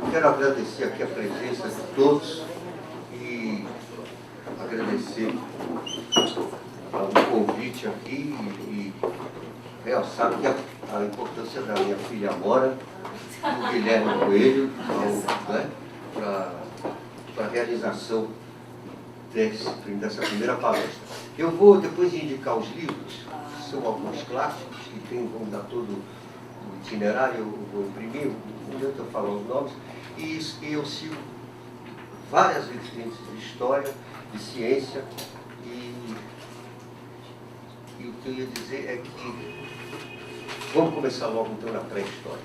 Eu quero agradecer aqui a presença de todos e agradecer o convite aqui e realçar aqui a importância da minha filha Amora, do Guilherme Coelho, né, para a realização dessa primeira palestra. Eu vou depois indicar os livros, são alguns clássicos, que vão dar todo o itinerário, eu vou imprimir, um momento eu falo os nomes, e eu sigo várias vertentes de história, de ciência, e o que eu ia dizer é que vamos começar logo então na pré-história.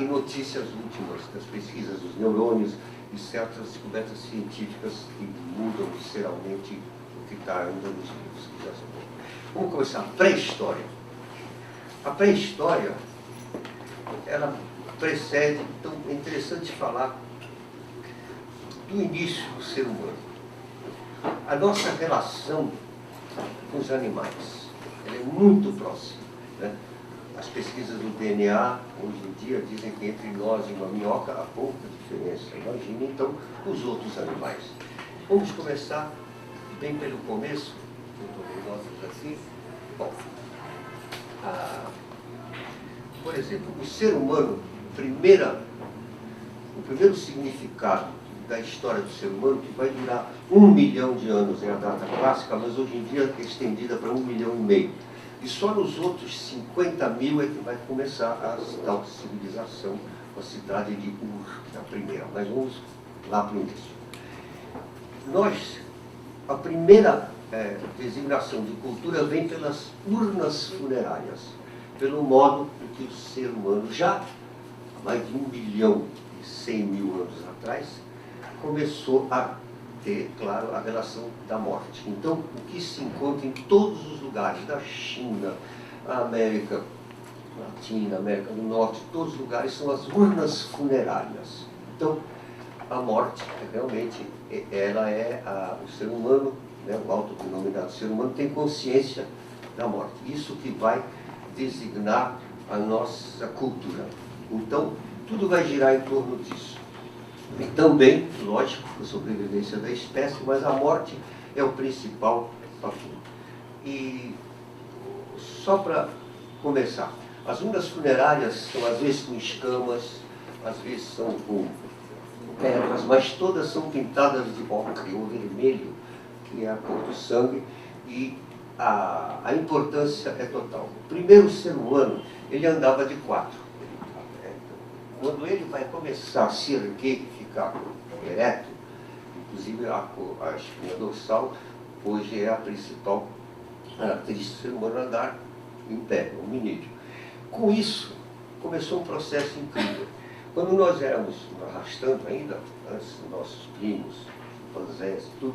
E notícias últimas das pesquisas dos neurônios e certas descobertas científicas que mudam visceralmente o que está ainda nos livros que já são. Vamos começar a pré-história. A pré-história, ela precede, então é interessante falar do início do ser humano. A nossa relação com os animais, ela é muito próxima, né? As pesquisas do DNA, hoje em dia, dizem que entre nós e uma minhoca há pouca diferença. Imagine, então, os outros animais. Vamos começar bem pelo começo, assim. Bom, por exemplo, o ser humano, o primeiro significado da história do ser humano, que vai durar 1 milhão de anos, é a data clássica, mas hoje em dia é estendida para 1,5 milhão. E só nos outros 50 mil é que vai começar a tal civilização, a cidade de Ur, a primeira. Mas vamos lá para o início. A primeira designação de cultura vem pelas urnas funerárias, pelo modo em que o ser humano, já há mais de 1.100.000 anos atrás, começou a ter, claro, a relação da morte. Então, o que se encontra em todos os lugares, da China, a América Latina, América do Norte, todos os lugares, são as urnas funerárias. Então, a morte, realmente, ela é o ser humano, né, o autodenominado ser humano, tem consciência da morte. Isso que vai designar a nossa cultura. Então, tudo vai girar em torno disso. E também, lógico, a sobrevivência da espécie, mas a morte é o principal fator. E só para começar, as urnas funerárias são às vezes com escamas, às vezes são com pedras, mas todas são pintadas de ocre ou vermelho, que é a cor do sangue, e a importância é total. O primeiro ser humano, ele andava de 4. Quando ele vai começar a se erguer, ficar ereto, inclusive a espinha dorsal, hoje é a principal característica do ser humano, andar em pé, o hominídeo. Com isso, começou um processo incrível. Quando nós éramos arrastando ainda, antes dos nossos primos, chimpanzés e tudo,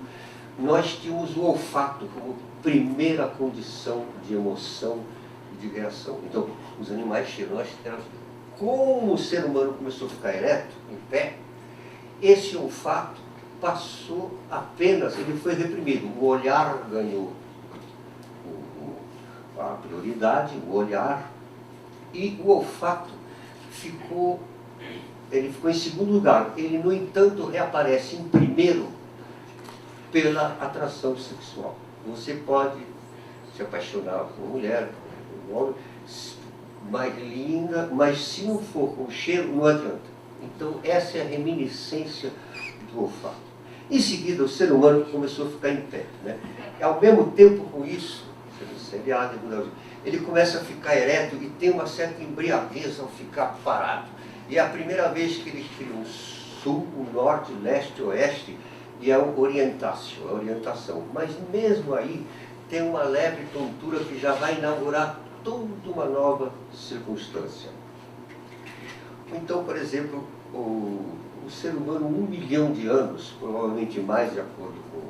nós tínhamos o olfato como primeira condição de emoção e de reação. Então, os animais cheiram, nós éramos. Como o ser humano começou a ficar ereto, em pé, esse olfato passou apenas, ele foi reprimido. O olhar ganhou a prioridade, o olhar, e o olfato ficou em segundo lugar. Ele, no entanto, reaparece em primeiro pela atração sexual. Você pode se apaixonar por uma mulher, por um homem, mais linda, mas se não for com cheiro, não adianta. Então, essa é a reminiscência do olfato. Em seguida, o ser humano começou a ficar em pé, né? Ao mesmo tempo com isso, ele começa a ficar ereto e tem uma certa embriaguez ao ficar parado. E é a primeira vez que eles criam o sul, o norte, o leste, o oeste, e é o orientácio, a orientação. Mas mesmo aí, tem uma leve tontura que já vai inaugurar toda uma nova circunstância. Então, por exemplo, o ser humano, 1 milhão de anos, provavelmente mais de acordo com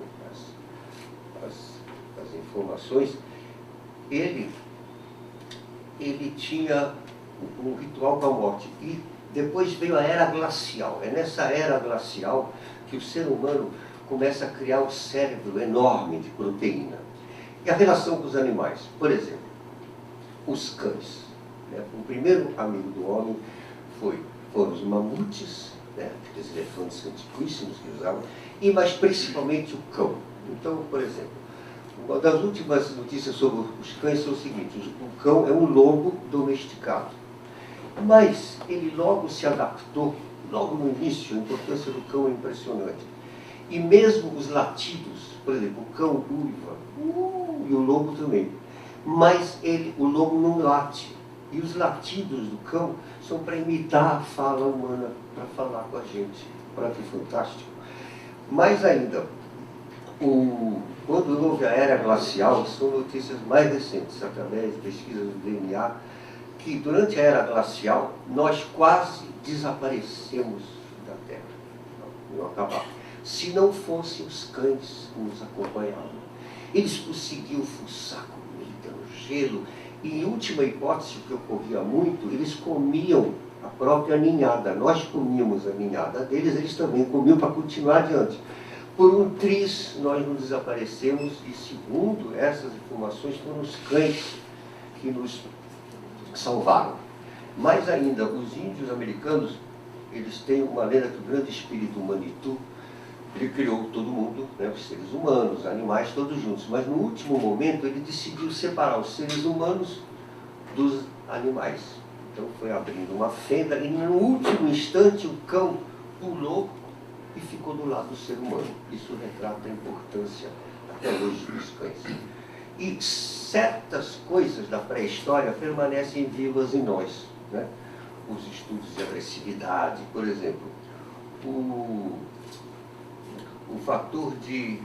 as informações, ele tinha um ritual com a morte. E depois veio a era glacial. É nessa era glacial que o ser humano começa a criar um cérebro enorme de proteína. E a relação com os animais, por exemplo, os cães. Né? O primeiro amigo do homem foram os mamutes né? Aqueles elefantes antiquíssimos que usavam, mas principalmente o cão. Então, por exemplo, uma das últimas notícias sobre os cães são o seguinte: o cão é um lobo domesticado. Mas ele logo se adaptou, logo no início, a importância do cão é impressionante. E mesmo os latidos, por exemplo, o cão uiva, e o lobo também. Mas o lobo não late. E os latidos do cão são para imitar a fala humana, para falar com a gente. Olha que fantástico. Mais ainda, quando houve a era glacial, são notícias mais recentes, através de pesquisas do DNA, que durante a era glacial nós quase desaparecemos da Terra. Não acabar. Se não fossem os cães que nos acompanhavam. Eles conseguiam fuçar comida no gelo, e em última hipótese, que ocorria muito, eles comiam a própria ninhada. Nós comíamos a ninhada deles, eles também comiam para continuar adiante. Por um triz, nós não desaparecemos, e segundo essas informações, foram os cães que nos salvaram. Mais ainda, os índios americanos, eles têm uma lenda que o grande espírito Manitou, ele criou todo mundo, né, os seres humanos, os animais, todos juntos. Mas no último momento ele decidiu separar os seres humanos dos animais. Então foi abrindo uma fenda e no último instante o cão pulou e ficou do lado do ser humano. Isso retrata a importância até hoje dos cães. E certas coisas da pré-história permanecem vivas em nós, né? Os estudos de agressividade, por exemplo, o fator de...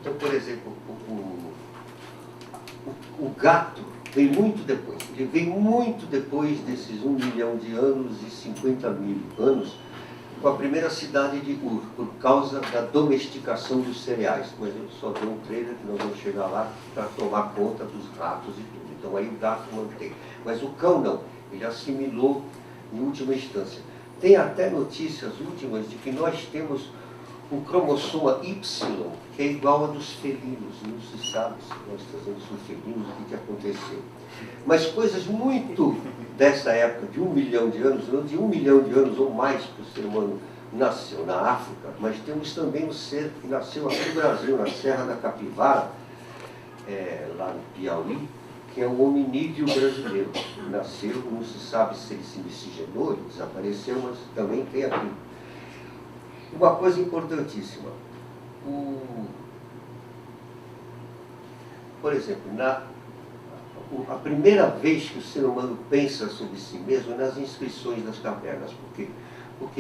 Então, por exemplo, o gato vem muito depois. Ele vem muito depois desses 1 milhão de anos e 50 mil anos, com a primeira cidade de Ur, por causa da domesticação dos cereais. Mas eu só dei um trailer que nós vamos chegar lá para tomar conta dos ratos e tudo. Então aí o gato mantém. Mas o cão não, ele assimilou em última instância. Tem até notícias últimas de que nós temos um cromossoma Y, que é igual a dos felinos. Não se sabe se nós trazemos os felinos, o que aconteceu. Mas coisas muito dessa época, de 1 milhão de anos, não de 1 milhão de anos ou mais que o ser humano nasceu na África, mas temos também um ser que nasceu aqui no Brasil, na Serra da Capivara, lá no Piauí, que é um hominídeo brasileiro. Nasceu, não se sabe se ele se miscigenou, ele desapareceu, mas também tem aqui. Uma coisa importantíssima, por exemplo, a primeira vez que o ser humano pensa sobre si mesmo é nas inscrições das cavernas, porque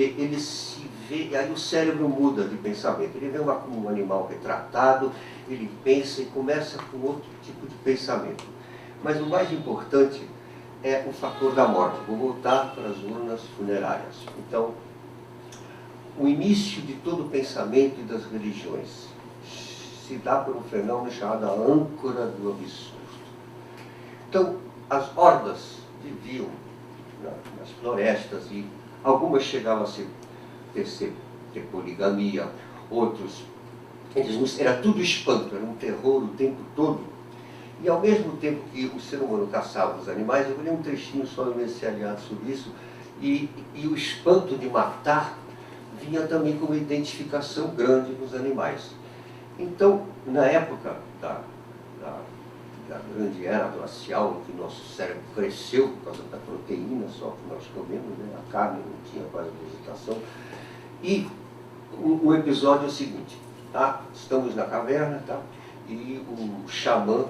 ele se vê, e aí o cérebro muda de pensamento, ele vê um animal retratado, ele pensa e começa com outro tipo de pensamento. Mas o mais importante é o fator da morte. Vou voltar para as urnas funerárias. Então, o início de todo o pensamento e das religiões se dá por um fenômeno chamado a âncora do absurdo. Então, as hordas viviam nas florestas e algumas chegavam a ter poligamia, outros, era tudo espanto, era um terror o tempo todo. E ao mesmo tempo que o ser humano caçava os animais, eu li um trechinho só no Messianiado sobre isso, e o espanto de matar vinha também com uma identificação grande nos animais. Então, na época da grande era glacial, em que nosso cérebro cresceu por causa da proteína só que nós comemos, né? A carne não tinha quase vegetação, e o episódio é o seguinte, tá? Estamos na caverna, tá? E o xamã,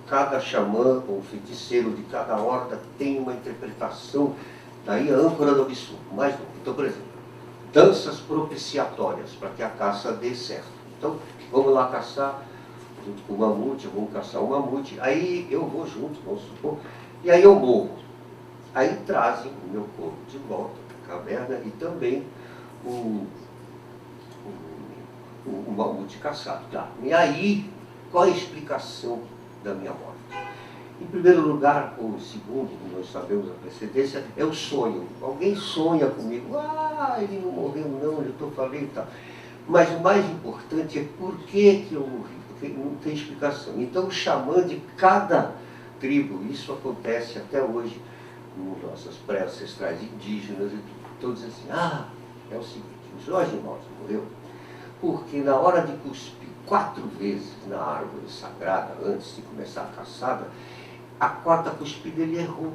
cada xamã ou feiticeiro de cada horda tem uma interpretação, daí a âncora do absurdo, mais novo. Então, por exemplo, danças propiciatórias para que a caça dê certo. Então, vamos lá caçar junto com o mamute, vamos caçar o mamute, aí eu vou junto, vamos supor, e aí eu morro. Aí trazem o meu corpo de volta para a caverna e também o mamute caçado. Tá? E aí, qual é a explicação da minha morte? Em primeiro lugar, ou segundo, nós sabemos a precedência, é o sonho. Alguém sonha comigo, ele não morreu não, eu falei e tal. Mas o mais importante é por que eu morri, porque não tem explicação. Então o xamã de cada tribo, isso acontece até hoje com nossas pré-ancestrais indígenas, e todos assim, é o seguinte, o Jorge Malta morreu porque na hora de cuspir 4 vezes na árvore sagrada, antes de começar a caçada, a 4ª cuspida ele errou.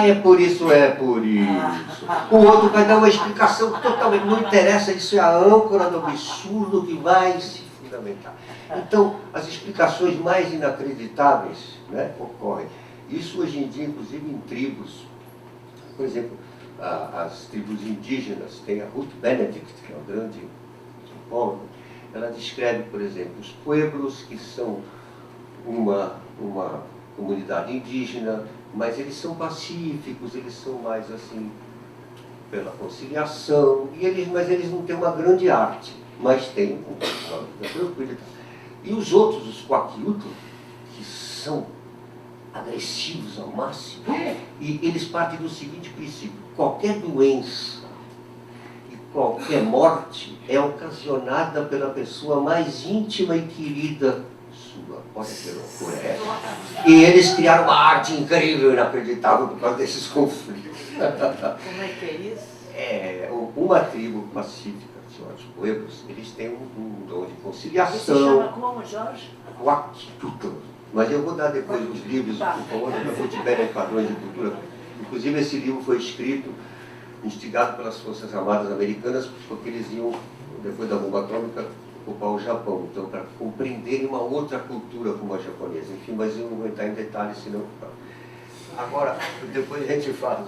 É por isso, é por isso. O outro vai dar uma explicação totalmente, não interessa, isso é a âncora do absurdo que vai se fundamentar. Então, as explicações mais inacreditáveis, né, ocorrem. Isso hoje em dia, inclusive em tribos, por exemplo, as tribos indígenas, tem a Ruth Benedict, que é uma grande antropóloga, ela descreve, por exemplo, os pueblos, que são uma comunidade indígena, mas eles são pacíficos, eles são mais assim, pela conciliação, mas eles não têm uma grande arte, mas têm uma vida tranquila. E os outros, os Kwakiutl, que são agressivos ao máximo, e eles partem do seguinte princípio: qualquer doença e qualquer morte é ocasionada pela pessoa mais íntima e querida sua. Olha que loucura é essa. E eles criaram uma arte incrível, inacreditável, por causa desses conflitos. Como é que é isso? Uma tribo pacífica, os pueblos, eles têm um dom de conciliação. Você chama como, Jorge? Kwakiutl. Mas eu vou dar depois os livros, por favor, da Ruth Padrões de Cultura. Inclusive, esse livro foi escrito, instigado pelas Forças Armadas Americanas, porque eles iam, depois da bomba atômica, ocupar o Japão. Então, para compreenderem uma outra cultura como a japonesa. Enfim, mas eu não vou entrar em detalhes, senão... Agora, depois a gente fala.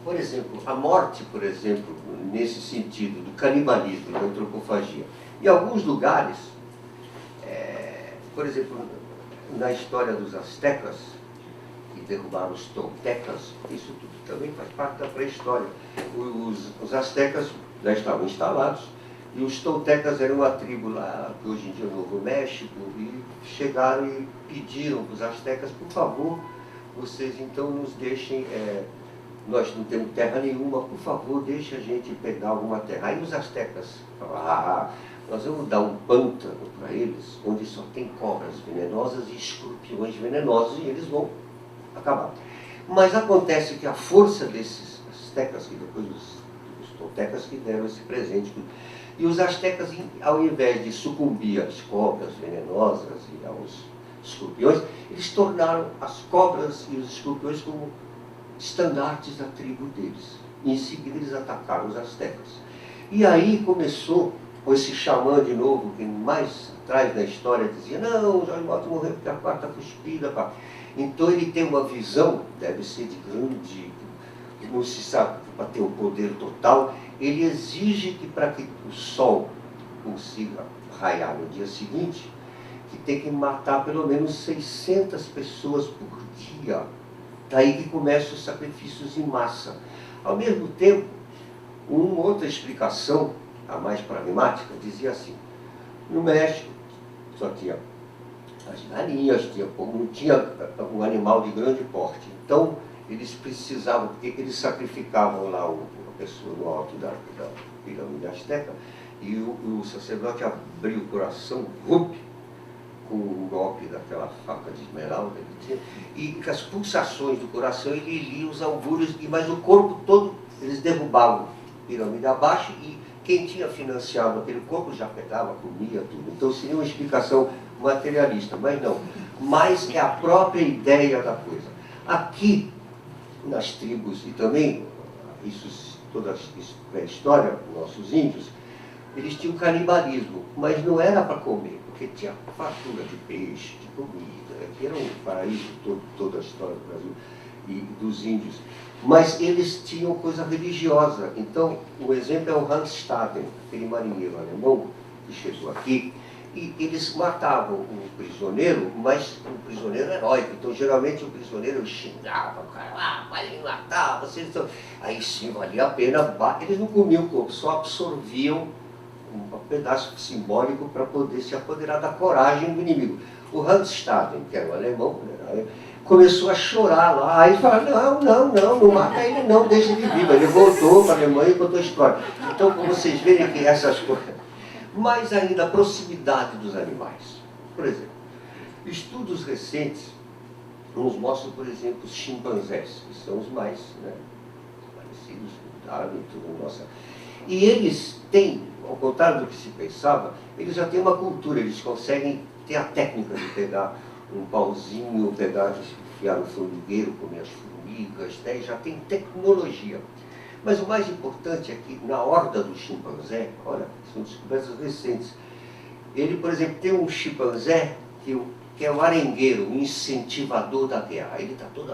Por exemplo, a morte, por exemplo, nesse sentido, do canibalismo, da antropofagia. Em alguns lugares, por exemplo, na história dos astecas, que derrubaram os toltecas, isso tudo também faz parte da pré-história. Os astecas já estavam instalados, e os toltecas eram uma tribo lá, que hoje em dia é o Novo México, e chegaram e pediram para os astecas, por favor, vocês então nos deixem... nós não temos terra nenhuma, por favor, deixe a gente pegar alguma terra. Aí os astecas falaram, nós vamos dar um pântano para eles, onde só tem cobras venenosas e escorpiões venenosos, e eles vão acabar. Mas acontece que a força desses astecas, que depois os toltecas que deram esse presente, e os astecas, ao invés de sucumbir às cobras venenosas e aos escorpiões, eles tornaram as cobras e os escorpiões como estandartes da tribo deles. E em seguida eles atacaram os astecas. E aí começou com esse xamã de novo, que mais atrás da história dizia, não, o Jorge Malta morreu porque a 4ª cuspida, pá. Então ele tem uma visão, deve ser de grande, não se sabe, para ter o poder total, ele exige que para que o sol consiga raiar no dia seguinte, que tem que matar pelo menos 600 pessoas por dia. Daí que começam os sacrifícios em massa. Ao mesmo tempo, uma outra explicação, a mais pragmática, dizia assim, no México só tinha as galinhas, não tinha um animal de grande porte. Então, eles precisavam, eles sacrificavam lá a pessoa no alto da pirâmide asteca, e o sacerdote abriu o coração, com um golpe daquela faca de esmeralda, e com as pulsações do coração ele lia os augúrios, mas o corpo todo eles derrubavam pirâmide abaixo, e quem tinha financiado aquele corpo já pegava, comia tudo. Então seria uma explicação materialista, mas não. Mas é a própria ideia da coisa. Aqui, nas tribos, e também, toda isso é história, nossos índios, eles tinham canibalismo, mas não era para comer, porque tinha fartura de peixe, de comida, que era um paraíso, toda a história do Brasil e dos índios. Mas eles tinham coisa religiosa. Então, o exemplo é o Hans Staden, aquele marinheiro alemão que chegou aqui, e eles matavam um prisioneiro, mas um prisioneiro heróico. Então, geralmente, o prisioneiro xingava o cara, vai me matar, vocês estão... Aí sim, valia a pena, eles não comiam o corpo, só absorviam um pedaço simbólico para poder se apoderar da coragem do inimigo. O Hans Staden, que era um alemão, começou a chorar lá, aí falou, não mata ele não, deixa ele vivo. Ele voltou para a Alemanha e contou a história. Então, como vocês verem que essas coisas... Mas ainda a proximidade dos animais. Por exemplo, Estudos recentes nos mostram, por exemplo, os chimpanzés, que são os mais, né, parecidos com Darwin e tudo, nossa. E eles têm, ao contrário do que se pensava, eles já têm uma cultura, eles conseguem ter a técnica de pegar um pauzinho, pegar, enfiar no formigueiro, comer as formigas, né, já tem tecnologia. Mas o mais importante é que na horda do chimpanzé, olha, são descobertas recentes, ele, por exemplo, tem um chimpanzé que é o arengueiro, o incentivador da guerra. Ele está todo,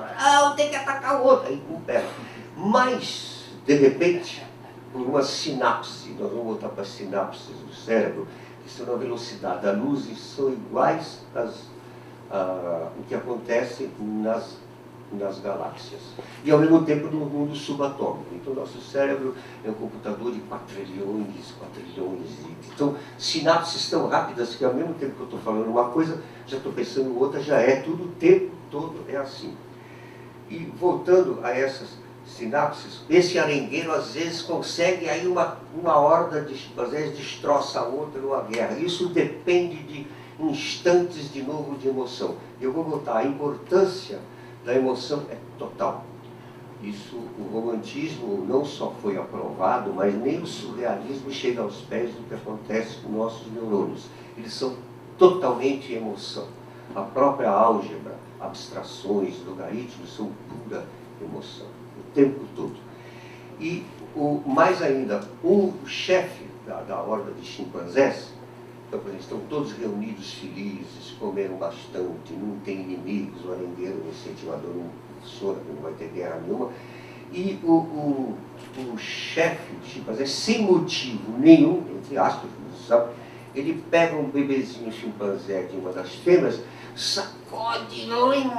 tem que atacar o outro, aí não pega. Mas, de repente, por uma sinapse, nós vamos voltar para as sinapses do cérebro, que são na velocidade da luz e são iguais o que acontece nas galáxias. E ao mesmo tempo no mundo subatômico. Então nosso cérebro é um computador de quatrilhões. Então sinapses tão rápidas que ao mesmo tempo que eu estou falando uma coisa, já estou pensando em outra, já é tudo, o tempo todo é assim. E voltando a essas sinapses, esse arengueiro às vezes consegue aí uma horda de chimpanzés destroça a outra numa guerra. Isso depende de instantes de novo de emoção. Eu vou voltar, a importância da emoção é total. Isso, o romantismo não só foi aprovado, mas nem o surrealismo chega aos pés do que acontece com nossos neurônios. Eles são totalmente emoção. A própria álgebra, abstrações, logaritmos são pura emoção, o tempo todo. E mais ainda, o chefe da horda de chimpanzés, então, por exemplo, estão todos reunidos felizes, comeram bastante, não tem inimigos, o arengueiro, o incentivador não funciona, não vai ter guerra nenhuma. E o chefe de chimpanzé, sem motivo nenhum, entre aspas, sabe, ele pega um bebezinho chimpanzé de uma das fêmeas, sacode e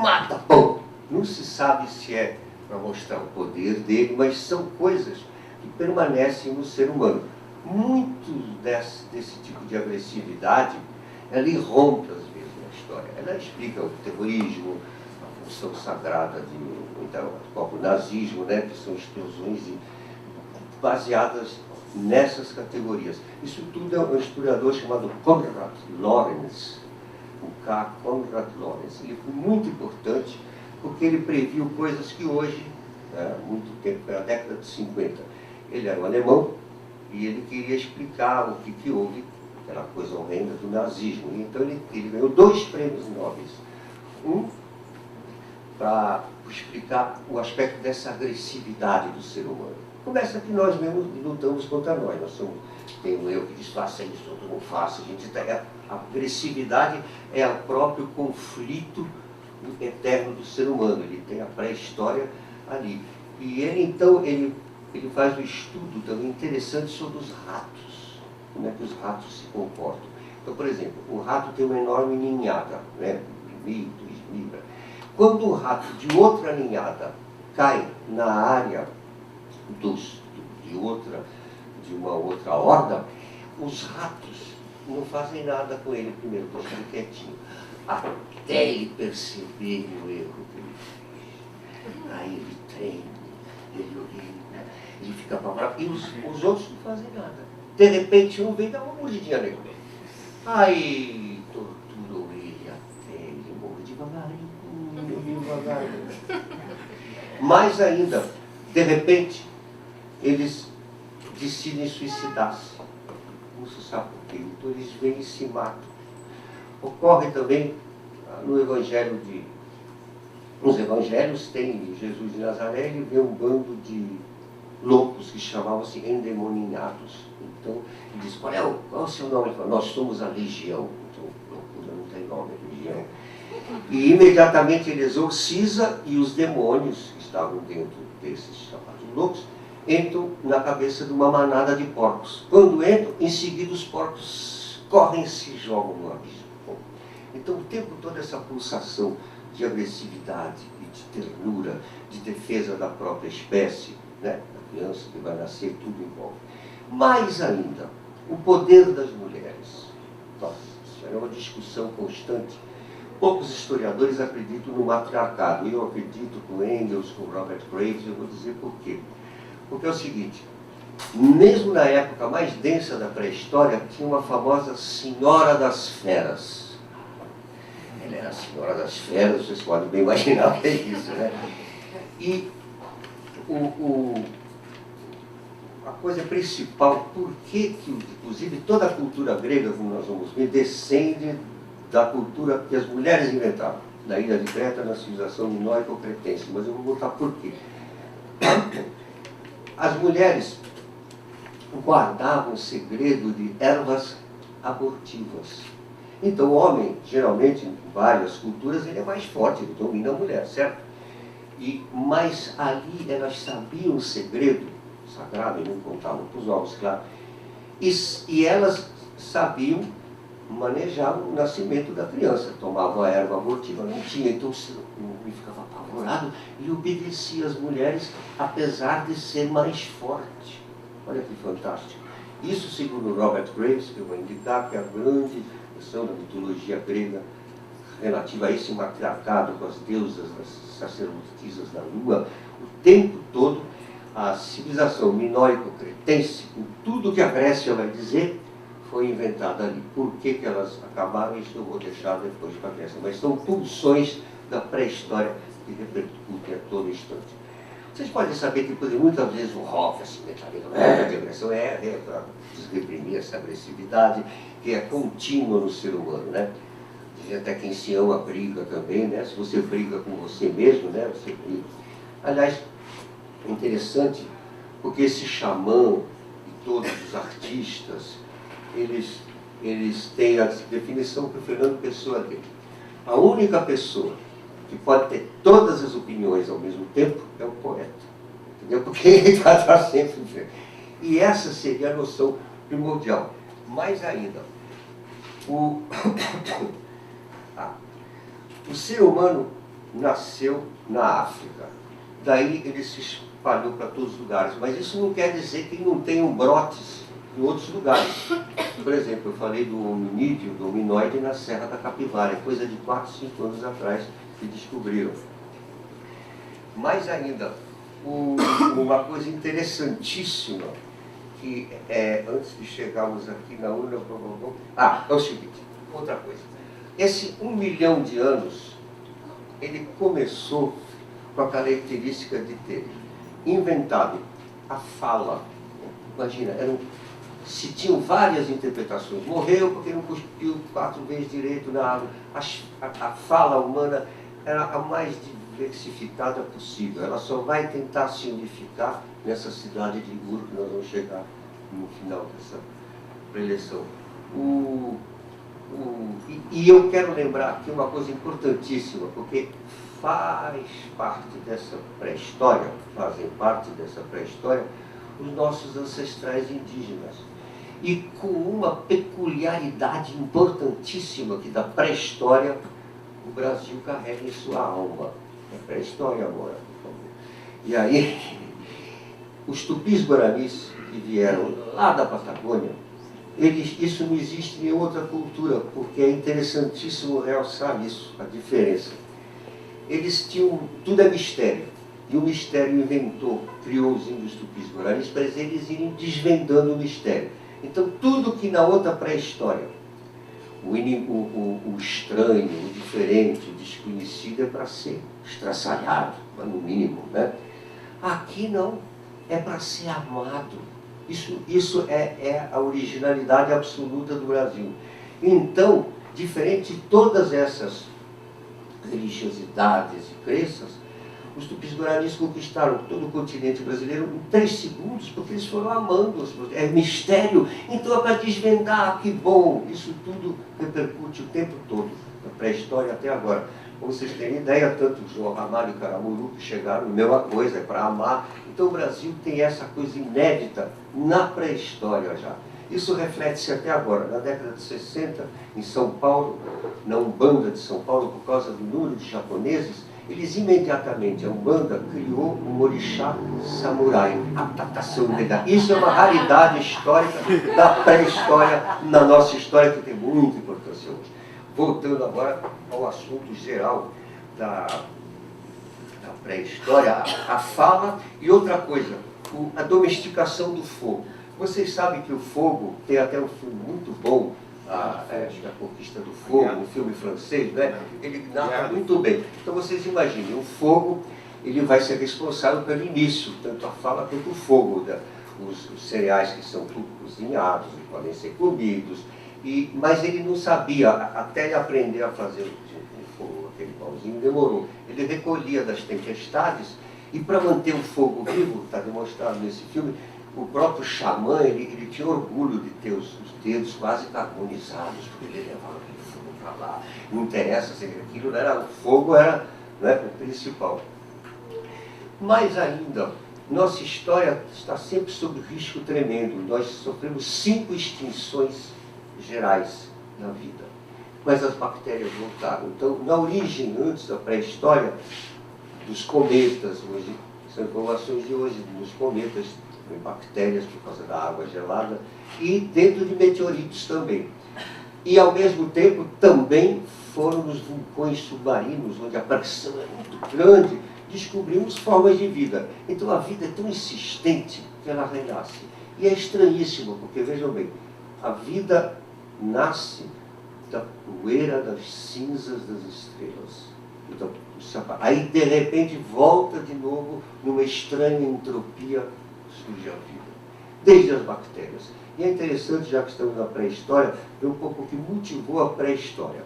mata. Bom, não se sabe se é para mostrar o poder dele, mas são coisas que permanecem no ser humano. Muito desse tipo de agressividade, ela irrompe às vezes na história. Ela explica o terrorismo, a função sagrada do próprio nazismo, né, que são explosões baseadas nessas categorias. Isso tudo é um historiador chamado Konrad Lorenz, o K. Konrad Lorenz. Ele foi muito importante porque ele previu coisas que hoje, há muito tempo, na década de 50, ele era um alemão, e ele queria explicar o que houve, aquela coisa horrenda do nazismo. Então ele ganhou 2 prêmios Nobel. Um para explicar o aspecto dessa agressividade do ser humano. Começa que nós mesmos lutamos contra nós. Tem um eu que diz, faça isso, outro não faça. A agressividade é o próprio conflito eterno do ser humano. Ele tem a pré-história ali. E ele, então, ele faz um estudo também interessante sobre os ratos, como é que os ratos se comportam. Então, por exemplo, o rato tem uma enorme ninhada, né, 1.000, 2.000. Quando um rato de outra ninhada cai na área de uma outra horda, os ratos não fazem nada com ele primeiro, deixam ele quietinho, até ele perceber o erro que ele fez. Aí ele treina, ele fica bravo, e os outros não fazem nada. De repente um vem e dá uma mordidinha nele. Aí torturou ele até ele morrer devagarinho. Mais ainda, de repente, eles decidem suicidar-se. Não se sabe por quê. Então eles vêm e se matam. Ocorre também no Evangelho nos Evangelhos tem Jesus de Nazaré, ele vê um bando de loucos que chamavam-se endemoniados. Então, ele diz, qual é o seu nome? Ele fala, nós somos a legião. Então, loucura não tem nome, é legião. E imediatamente ele exorciza e os demônios que estavam dentro desses chamados loucos entram na cabeça de uma manada de porcos. Quando entram, em seguida os porcos correm e se jogam no abismo. Então, o tempo todo essa pulsação de agressividade e de ternura, de defesa da própria espécie, né? Da criança que vai nascer, tudo envolve. Mais ainda, o poder das mulheres. Nossa, isso é uma discussão constante. Poucos historiadores acreditam no matriarcado. Eu acredito com Engels, com Robert Graves, eu vou dizer por quê. Porque é o seguinte, mesmo na época mais densa da pré-história, tinha uma famosa Senhora das Feras. ela era a senhora das feras, vocês podem bem imaginar o que é isso, né? E a coisa principal, por que, inclusive, toda a cultura grega, como nós vamos ver, descende da cultura que as mulheres inventaram, na ilha de Creta, na civilização minoico-cretense. Mas eu vou voltar por quê. As mulheres guardavam o segredo de ervas abortivas. Então o homem, geralmente, em várias culturas, ele é mais forte, ele domina a mulher, certo? Mas ali elas sabiam o segredo sagrado, e não contavam para os homens, claro. E elas sabiam manejar o nascimento da criança. Tomavam a erva abortiva, não tinha. Então o homem ficava apavorado e obedecia às mulheres, apesar de ser mais forte. Olha que fantástico. Isso, segundo Robert Graves, que eu vou indicar, que é a grande questão da mitologia grega relativa a esse matriarcado com as deusas, as sacerdotisas da lua, o tempo todo a civilização minoico-cretense, com tudo que a Grécia vai dizer, foi inventada ali. Por que que elas acabaram? Isso eu vou deixar depois para a Grécia. Mas são pulsões da pré-história que repercutem a todo instante. Vocês podem saber que, muitas vezes, o rock, assim, a depressão para reprimir essa agressividade que é contínua no ser humano, né? Até quem se ama briga também, né? Se você briga com você mesmo, né? Você briga. Aliás, é interessante, porque esse xamã e todos os artistas, eles têm a definição que o Fernando Pessoa deu. A única pessoa que pode ter todas as opiniões ao mesmo tempo é o poeta. Entendeu? Porque ele está sempre diferente. E essa seria a noção primordial. Mais ainda, o ser humano nasceu na África. Daí ele se espalhou para todos os lugares. Mas isso não quer dizer que não tenham brotes em outros lugares. Por exemplo, eu falei do hominídeo, do hominoide na Serra da Capivara, coisa de 4, 5 anos atrás que descobriram. Mais ainda, uma coisa interessantíssima, que antes de chegarmos aqui na urna, é o seguinte, outra coisa. Esse 1 milhão de anos, ele começou com a característica de ter inventado a fala. Imagina, se tinham várias interpretações. Morreu porque não cuspiu 4 vezes direito na água. A fala humana era a mais diversificada possível. Ela só vai tentar se unificar nessa cidade de Ur, que nós vamos chegar no final dessa preleção. E eu quero lembrar aqui uma coisa importantíssima, porque fazem parte dessa pré-história os nossos ancestrais indígenas. E com uma peculiaridade importantíssima que da pré-história o Brasil carrega em sua alma. É pré-história agora, por favor. E aí, os tupis-guaranis que vieram lá da Patagônia, isso não existe em outra cultura, porque é interessantíssimo realçar isso, a diferença. Eles tinham, tudo é mistério, e o mistério inventou, criou os índios tupis-guaranis para eles irem desvendando o mistério. Então tudo que na outra pré-história, o estranho, o diferente, o desconhecido é para ser estraçalhado, no mínimo, né? Aqui não, é para ser amado. Isso é a originalidade absoluta do Brasil. Então, diferente de todas essas religiosidades e crenças, os tupis-guaranis conquistaram todo o continente brasileiro em 3 segundos, porque eles foram amando. É mistério, então é para desvendar, que bom. Isso tudo repercute o tempo todo, da pré-história até agora. Como vocês terem ideia, tanto o João Ramalho e o Caramuru que chegaram, a mesma coisa, é para amar. Então o Brasil tem essa coisa inédita na pré-história já. Isso reflete-se até agora. Na década de 60, em São Paulo, na Umbanda de São Paulo, por causa do número de japoneses, eles imediatamente, a Umbanda criou um orixá samurai, a Tatação Umbanda. Isso é uma raridade histórica da pré-história, na nossa história, que tem muita importância hoje. Voltando agora ao assunto geral da pré-história, a fala e outra coisa, a domesticação do fogo. Vocês sabem que o fogo tem até um filme muito bom, acho que A Conquista do Fogo, um filme francês, né? Ele narra muito bem. Então vocês imaginem, o fogo, ele vai ser responsável pelo início, tanto a fala quanto o fogo, os cereais que são tudo cozinhados e podem ser comidos, mas ele não sabia, até ele aprender a fazer o fogo, aquele pauzinho, demorou. Ele recolhia das tempestades, e para manter o fogo vivo, está demonstrado nesse filme, o próprio xamã, ele tinha orgulho de ter os dedos quase carbonizados, porque ele levava aquele fogo para lá. Não interessa se aquilo era, o fogo era, né, o principal. Mais ainda, nossa história está sempre sob risco tremendo. Nós sofremos 5 extinções gerais na vida. Mas as bactérias voltaram. Então, na origem, antes da pré-história, dos cometas, hoje, são informações de hoje, dos cometas, em bactérias por causa da água gelada, e dentro de meteoritos também. E, ao mesmo tempo, também foram nos vulcões submarinos, onde a pressão é muito grande, descobrimos formas de vida. Então, a vida é tão insistente que ela renasce. E é estranhíssimo, porque, vejam bem, a vida nasce da poeira, das cinzas das estrelas. Então, aí, de repente, volta de novo numa estranha entropia, surge a vida. Desde as bactérias. E é interessante, já que estamos na pré-história, ver um pouco o que motivou a pré-história.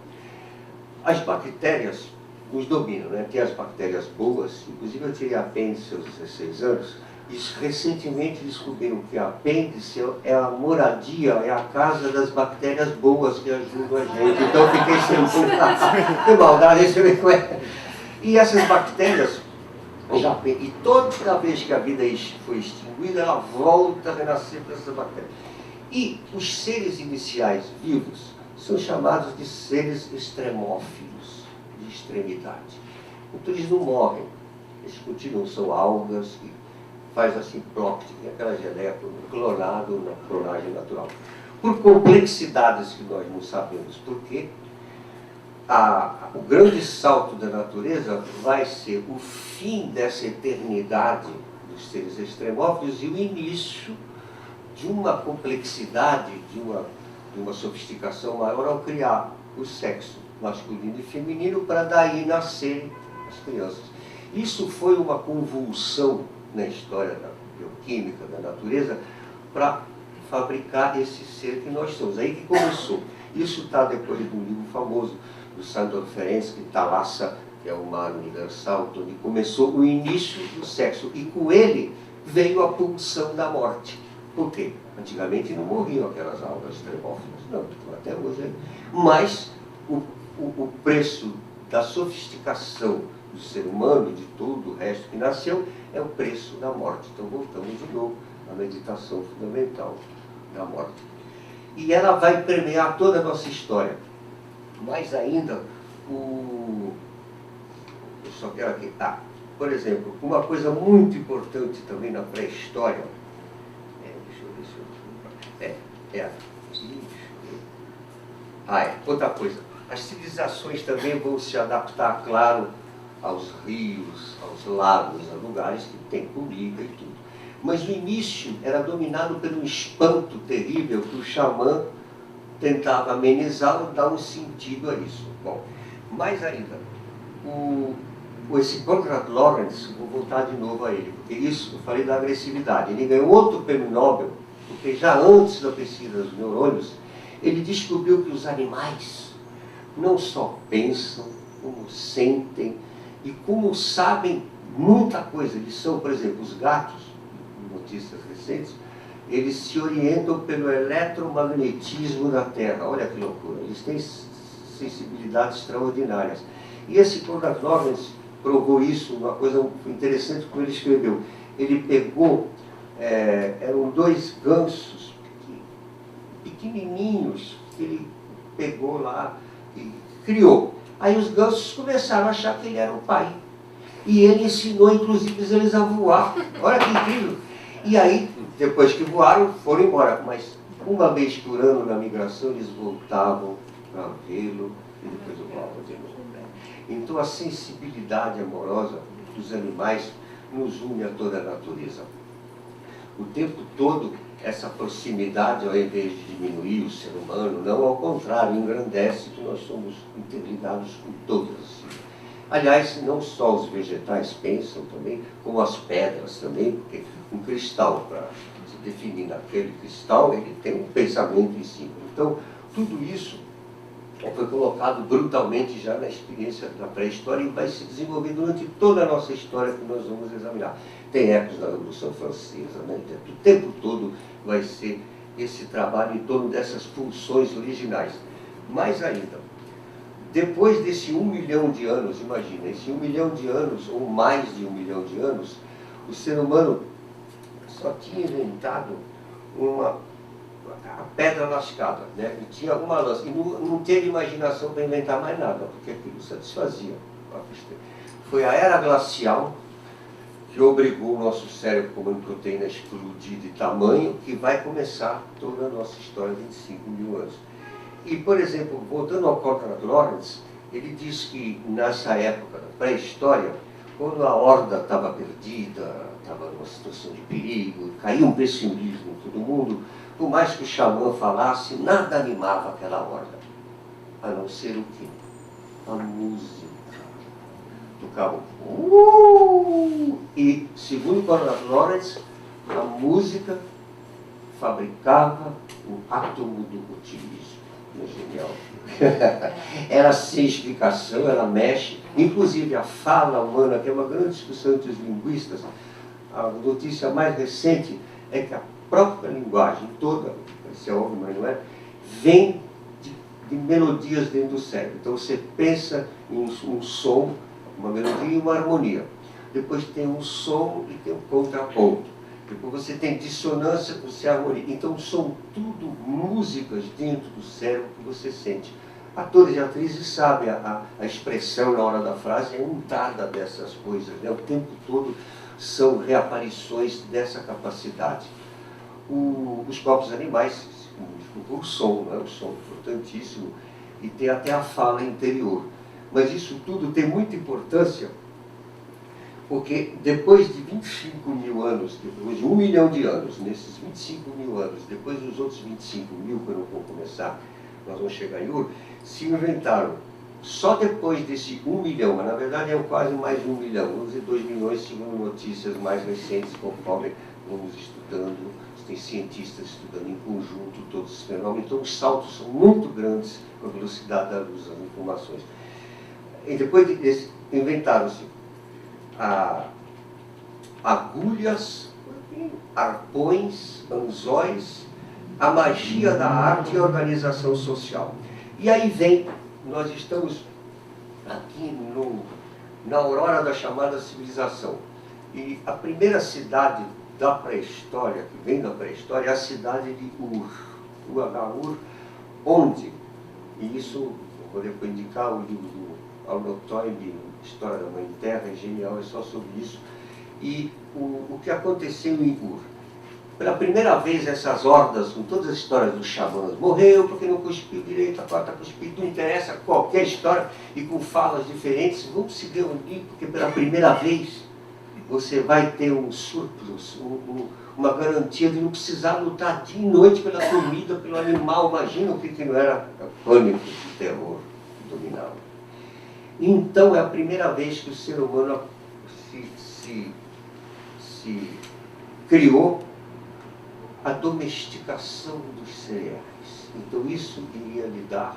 As bactérias nos dominam, né? Tem as bactérias boas, inclusive eu tirei apêndice aos 16 anos, e recentemente descobriram que a apêndice é a moradia, é a casa das bactérias boas que ajudam a gente. Então eu fiquei sem que maldade, deixa eu ver como é. E essas bactérias, e toda vez que a vida foi extinguida, ela volta a renascer para essas bactérias. E os seres iniciais vivos são chamados de seres extremófilos, de extremidade. Então eles não morrem, eles continuam, são algas que faz assim plop, aquela geleia clonado na clonagem natural. Por complexidades que nós não sabemos por quê, o grande salto da natureza vai ser o fim dessa eternidade dos seres extremófilos e o início de uma complexidade, de uma sofisticação maior ao criar o sexo masculino e feminino para daí nascerem as crianças. Isso foi uma convulsão na história da bioquímica, da natureza, para fabricar esse ser que nós somos. Aí que começou. Isso está depois de um livro famoso do Sándor Ferenczi, Thalassa, que é o mar universal, onde começou o início do sexo. E com ele veio a pulsão da morte. Por quê? Antigamente não morriam aquelas algas extremófilas, não, até hoje. Mas o preço da sofisticação do ser humano e de todo o resto que nasceu é o preço da morte. Então voltamos de novo à meditação fundamental da morte. E ela vai permear toda a nossa história. Mais ainda, eu só quero aqui, por exemplo, uma coisa muito importante também na pré-história, outra coisa, as civilizações também vão se adaptar, claro, aos rios, aos lagos, a lugares que tem comida e tudo. Mas o início era dominado por um espanto terrível que o xamã tentava amenizá-lo, dar um sentido a isso. Bom, mais ainda, esse Konrad Lorenz, vou voltar de novo a ele, porque isso, eu falei da agressividade, ele ganhou outro prêmio Nobel, porque já antes da pesquisa dos neurônios, ele descobriu que os animais não só pensam, como sentem, e como sabem muita coisa. Eles são, por exemplo, os gatos, notícias recentes, eles se orientam pelo eletromagnetismo da Terra. Olha que loucura, eles têm sensibilidades extraordinárias. E esse Konrad Lorenz provou isso, uma coisa interessante como ele escreveu. Ele pegou, eram 2 gansos pequenininhos, que ele pegou lá e criou. Aí os gansos começaram a achar que ele era o pai. E ele ensinou, inclusive, eles a voar. Olha que incrível. E aí, depois que voaram, foram embora. Mas uma vez por ano na migração, eles voltavam para vê-lo e depois voavam de novo. Então a sensibilidade amorosa dos animais nos une a toda a natureza. o tempo todo essa proximidade, ao invés de diminuir o ser humano, não, ao contrário, engrandece que nós somos interligados com todas. Aliás, não só os vegetais pensam também, como as pedras também, porque um cristal, para se definir naquele cristal, ele tem um pensamento em si. Então, tudo isso foi colocado brutalmente já na experiência da pré-história e vai se desenvolver durante toda a nossa história que nós vamos examinar. Tem ecos da Revolução Francesa, né? O tempo todo vai ser esse trabalho em torno dessas pulsões originais. Mais ainda, depois desse 1 milhão de anos, imagina, esse 1 milhão de anos, ou mais de 1 milhão de anos, o ser humano só tinha inventado a pedra lascada, né? E tinha uma lança, e não teve imaginação para inventar mais nada, porque aquilo satisfazia. Foi a era glacial que obrigou o nosso cérebro, como proteína, a explodir de tamanho, que vai começar toda a nossa história de 25 mil anos. E, por exemplo, voltando ao Conrad Lorenz, ele diz que nessa época da pré-história, quando a horda estava perdida, estava numa situação de perigo, caiu um pessimismo em todo mundo, por mais que o xamã falasse, nada animava aquela horda, a não ser o quê? A música. Tocavam e, segundo Conrad Lorenz, a música fabricava o átomo do otimismo. É genial. Ela sem explicação, ela mexe, inclusive a fala humana, que é uma grande discussão entre os linguistas. A notícia mais recente é que a própria linguagem toda, isso é óbvio, mas não é, vem de melodias dentro do cérebro. Então você pensa em um som, uma melodia e uma harmonia. Depois tem um som e tem um contraponto. Depois você tem dissonância, você harmonia. Então são tudo músicas dentro do cérebro que você sente. Atores e atrizes sabem a expressão na hora da frase é untada dessas coisas, né? O tempo todo são reaparições dessa capacidade. Os próprios animais, o som, né? O som é importantíssimo, e tem até a fala interior. Mas isso tudo tem muita importância, porque depois de 25 mil anos, depois de 1 milhão de anos, nesses 25 mil anos, depois dos outros 25 mil, quando eu vou começar, nós vamos chegar em Ur, se inventaram, só depois desse 1 milhão, mas na verdade é quase mais de 1 milhão, vamos dizer 2 milhões, segundo notícias mais recentes, conforme vamos estudando, tem cientistas estudando em conjunto todos os fenômenos, então os saltos são muito grandes com a velocidade da luz, das informações. E depois desse, inventaram-se agulhas, arpões, anzóis, a magia da arte e a organização social. E aí vem, nós estamos aqui na aurora da chamada civilização. E a primeira cidade da pré-história, que vem da pré-história, é a cidade de Ur. Ur, onde, e isso eu vou depois indicar o livro do Arnold Toynbee, História da Mãe Terra, é genial, é só sobre isso. E o que aconteceu em Ur? Pela primeira vez, essas hordas, com todas as histórias dos xamãs, morreu porque não cuspiu direito, a quarta cuspiu, não interessa qualquer história, e com falas diferentes, vamos se reunir, porque pela primeira vez você vai ter um surplus, uma garantia de não precisar lutar dia e noite pela comida, pelo animal. Imagina o que não era pânico de terror que dominava. Então é a primeira vez que o ser humano se criou a domesticação dos cereais. Então isso iria lhe dar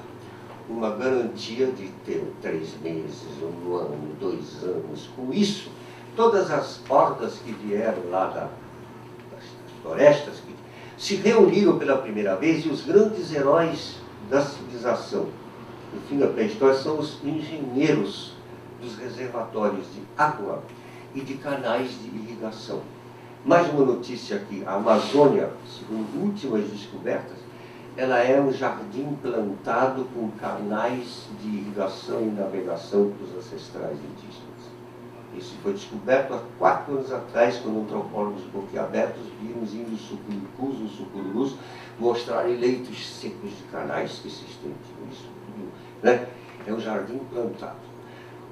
uma garantia de ter 3 meses, 1 ano, 2 anos. Com isso, todas as hordas que vieram lá das florestas que se reuniram pela primeira vez, e os grandes heróis da civilização, no fim da pré-história, são os engenheiros dos reservatórios de água e de canais de irrigação. Mais uma notícia aqui: a Amazônia, segundo últimas descobertas, ela é um jardim plantado com canais de irrigação e navegação dos ancestrais indígenas. Isso foi descoberto há 4 anos atrás, quando antropólogos boquiabertos viram os índios sucuricus, os sucururus, mostrarem leitos secos de canais que se estendiam. Isso tudo, né? É um jardim plantado.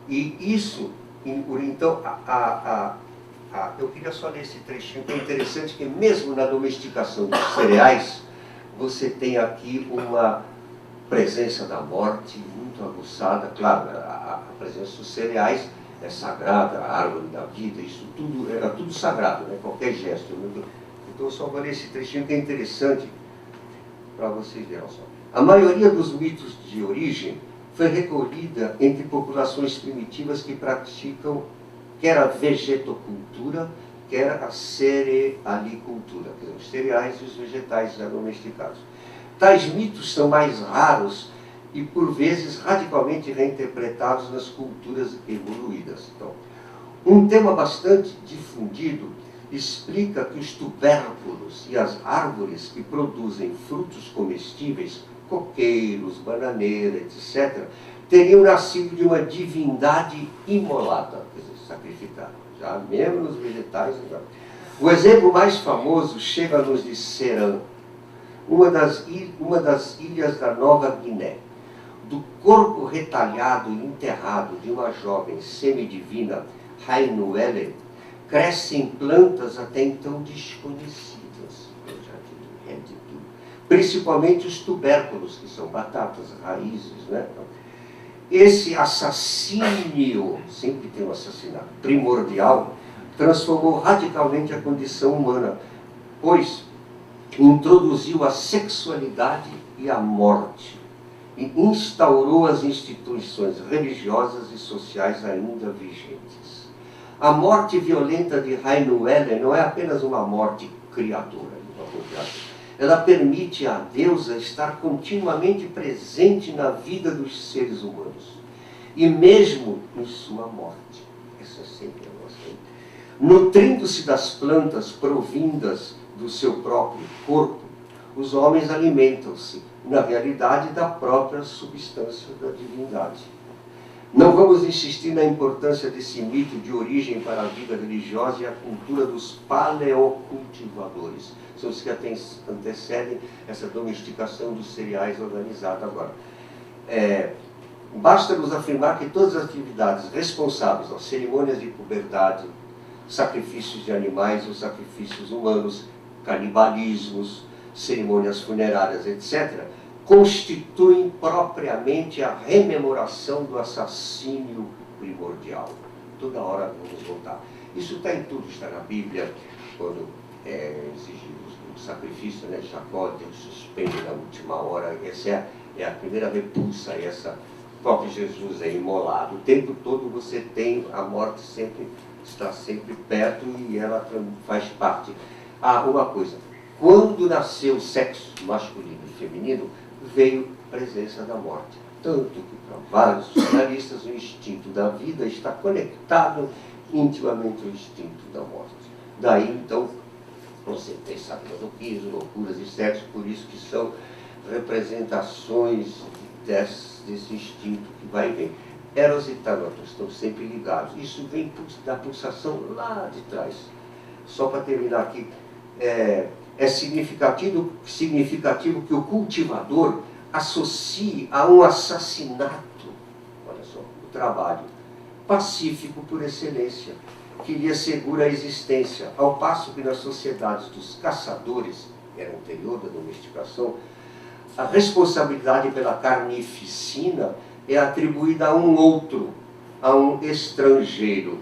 E isso, então, a Eu queria só ler esse trechinho, que é interessante, que mesmo na domesticação dos cereais, você tem aqui uma presença da morte muito aguçada. Claro, a presença dos cereais é sagrada, a árvore da vida, isso tudo, era tudo sagrado, né? Qualquer gesto. Então eu só vou ler esse trechinho que é interessante para vocês verem só. A maioria dos mitos de origem foi recolhida entre populações primitivas que praticam quer a vegetocultura, quer a cerealicultura, quer dizer, os cereais e os vegetais já domesticados. Tais mitos são mais raros e, por vezes, radicalmente reinterpretados nas culturas evoluídas. Então, um tema bastante difundido explica que os tubérculos e as árvores que produzem frutos comestíveis, coqueiros, bananeira, etc., teriam nascido de uma divindade imolada, quer dizer, sacrificada, já mesmo nos vegetais. Já. O exemplo mais famoso chega-nos de Ceram, uma das ilhas da Nova Guiné. Do corpo retalhado e enterrado de uma jovem semidivina, Hainuele, crescem plantas até então desconhecidas, principalmente os tubérculos, que são batatas, raízes, né? Esse assassínio, sempre tem um assassinato, primordial, transformou radicalmente a condição humana, pois introduziu a sexualidade e a morte, e instaurou as instituições religiosas e sociais ainda vigentes. A morte violenta de Hainuele não é apenas uma morte criadora, ela permite à deusa estar continuamente presente na vida dos seres humanos, e mesmo em sua morte. Essa é sempre a nossa. Nutrindo-se das plantas provindas do seu próprio corpo, os homens alimentam-se, na realidade, da própria substância da divindade. Não vamos insistir na importância desse mito de origem para a vida religiosa e a cultura dos paleocultivadores. São os que antecedem essa domesticação dos cereais organizada agora. Basta nos afirmar que todas as atividades responsáveis, as cerimônias de puberdade, sacrifícios de animais ou sacrifícios humanos, canibalismos, cerimônias funerárias, etc., constituem propriamente a rememoração do assassínio primordial. Toda hora vamos voltar. Isso está em tudo, está na Bíblia, quando é exigido o sacrifício, né? Jacó Deus suspende na última hora. Essa é a primeira repulsa, essa próprio Jesus é imolado. O tempo todo você tem a morte está sempre perto e ela faz parte. Uma coisa, quando nasceu o sexo masculino e feminino, veio a presença da morte. Tanto que para vários jornalistas o instinto da vida está conectado intimamente ao instinto da morte. Daí, então, você tem sadomasoquismo, loucuras de sexo, por isso que são representações desse instinto que vai e vem. Eros e Thanatos estão sempre ligados. Isso vem da pulsação lá de trás. Só para terminar aqui, é significativo que o cultivador associe a um assassinato, olha só, o trabalho pacífico por excelência, que lhe assegura a existência, ao passo que nas sociedades dos caçadores, era anterior da domesticação, a responsabilidade pela carnificina é atribuída a um outro, a um estrangeiro.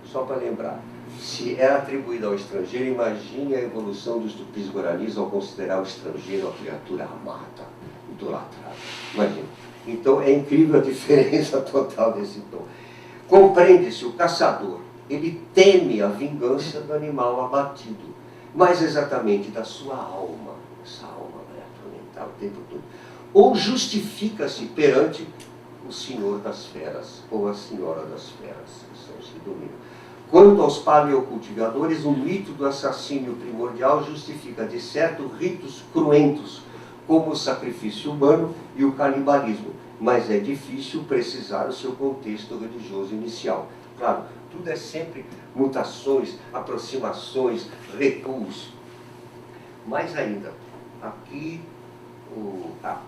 Só para lembrar, se é atribuída ao estrangeiro, imagine a evolução dos tupis-guaranis ao considerar o estrangeiro a criatura amada, idolatrada. Imagina. Então é incrível a diferença total desse tom. Compreende-se, o caçador, ele teme a vingança do animal abatido, mais exatamente da sua alma. Essa alma vai atormentar o tempo todo. Ou justifica-se perante o senhor das feras, ou a senhora das feras, que são os que dominam. Quanto aos paleocultivadores, o mito do assassínio primordial justifica, de certo, ritos cruentos, como o sacrifício humano e o canibalismo, mas é difícil precisar o seu contexto religioso inicial. Claro, tudo é sempre mutações, aproximações, recuos. Mais ainda, aqui,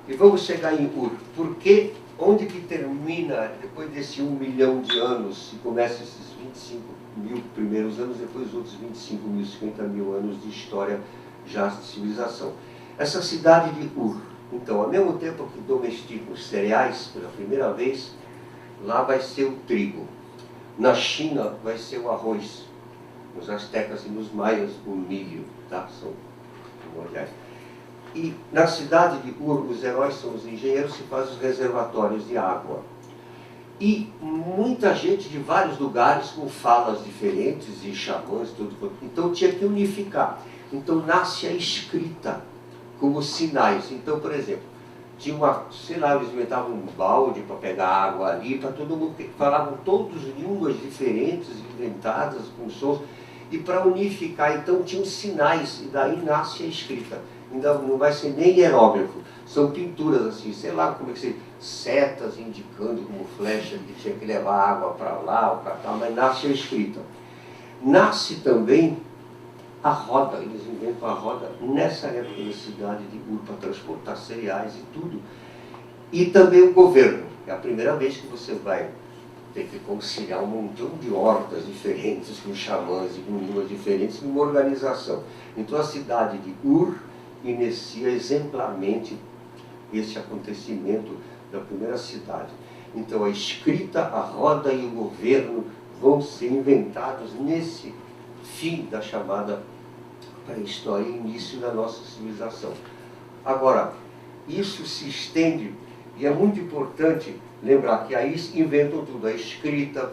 e vamos chegar em Ur. Por que onde que termina, depois desse 1 milhão de anos, e começa esses 25 mil primeiros anos, depois os outros 25 mil, 50 mil anos de história já de civilização. Essa cidade de Ur, então, ao mesmo tempo que domesticam os cereais pela primeira vez, lá vai ser o trigo. Na China vai ser o arroz. Nos astecas e nos maias, o milho, tá? São primordiais. E na cidade de Ur, os heróis são os engenheiros que fazem os reservatórios de água. E muita gente de vários lugares com falas diferentes e xamãs, tudo. Então tinha que unificar. Então nasce a escrita como sinais. Então, por exemplo, tinha uma, sei lá, eles inventavam um balde para pegar água ali, para todo mundo, falavam todas línguas diferentes, inventadas, com sons, e para unificar, então tinham sinais, e daí nasce a escrita. Ainda não vai ser nem hierógrafo, são pinturas assim, sei lá como é que se, setas indicando como flecha que tinha que levar água para lá ou para cá, mas nasce a escrita. Nasce também a roda, eles inventam a roda nessa época da cidade de Ur para transportar cereais e tudo. E também o governo, é a primeira vez que você vai ter que conciliar um montão de hordas diferentes, com xamãs e com línguas diferentes, numa organização. Então a cidade de Ur inicia exemplarmente esse acontecimento da primeira cidade. Então a escrita, a roda e o governo vão ser inventados nesse fim da chamada pré-história e início da nossa civilização. Agora, isso se estende, e é muito importante lembrar que aí inventam tudo, a escrita,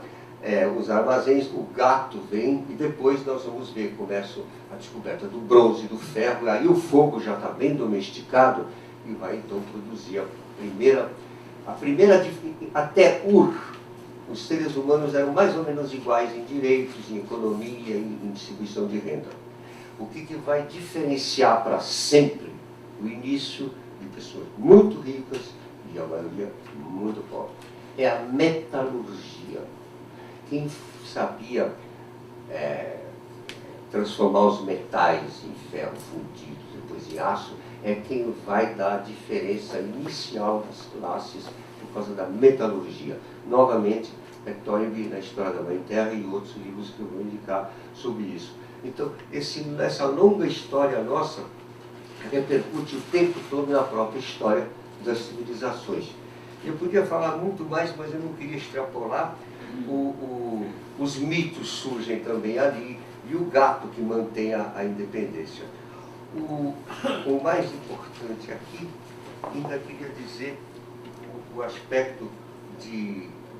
os armazéns, o gato vem, e depois nós vamos ver, começa a descoberta do bronze, do ferro, e aí o fogo já está bem domesticado, e vai então produzir a primeira até Ur, os seres humanos eram mais ou menos iguais em direitos, em economia e em distribuição de renda. O que vai diferenciar para sempre o início de pessoas muito ricas e a maioria muito pobre? É a metalurgia. Quem sabia transformar os metais em ferro fundido, depois em aço, é quem vai dar a diferença inicial das classes por causa da metalurgia. Novamente, Toynbee na História da Mãe Terra e outros livros que eu vou indicar sobre isso. Então, essa longa história nossa repercute o tempo todo na própria história das civilizações. Eu podia falar muito mais, mas eu não queria extrapolar. Os mitos surgem também ali, e o gato que mantém a independência. O mais importante aqui, ainda queria dizer o aspecto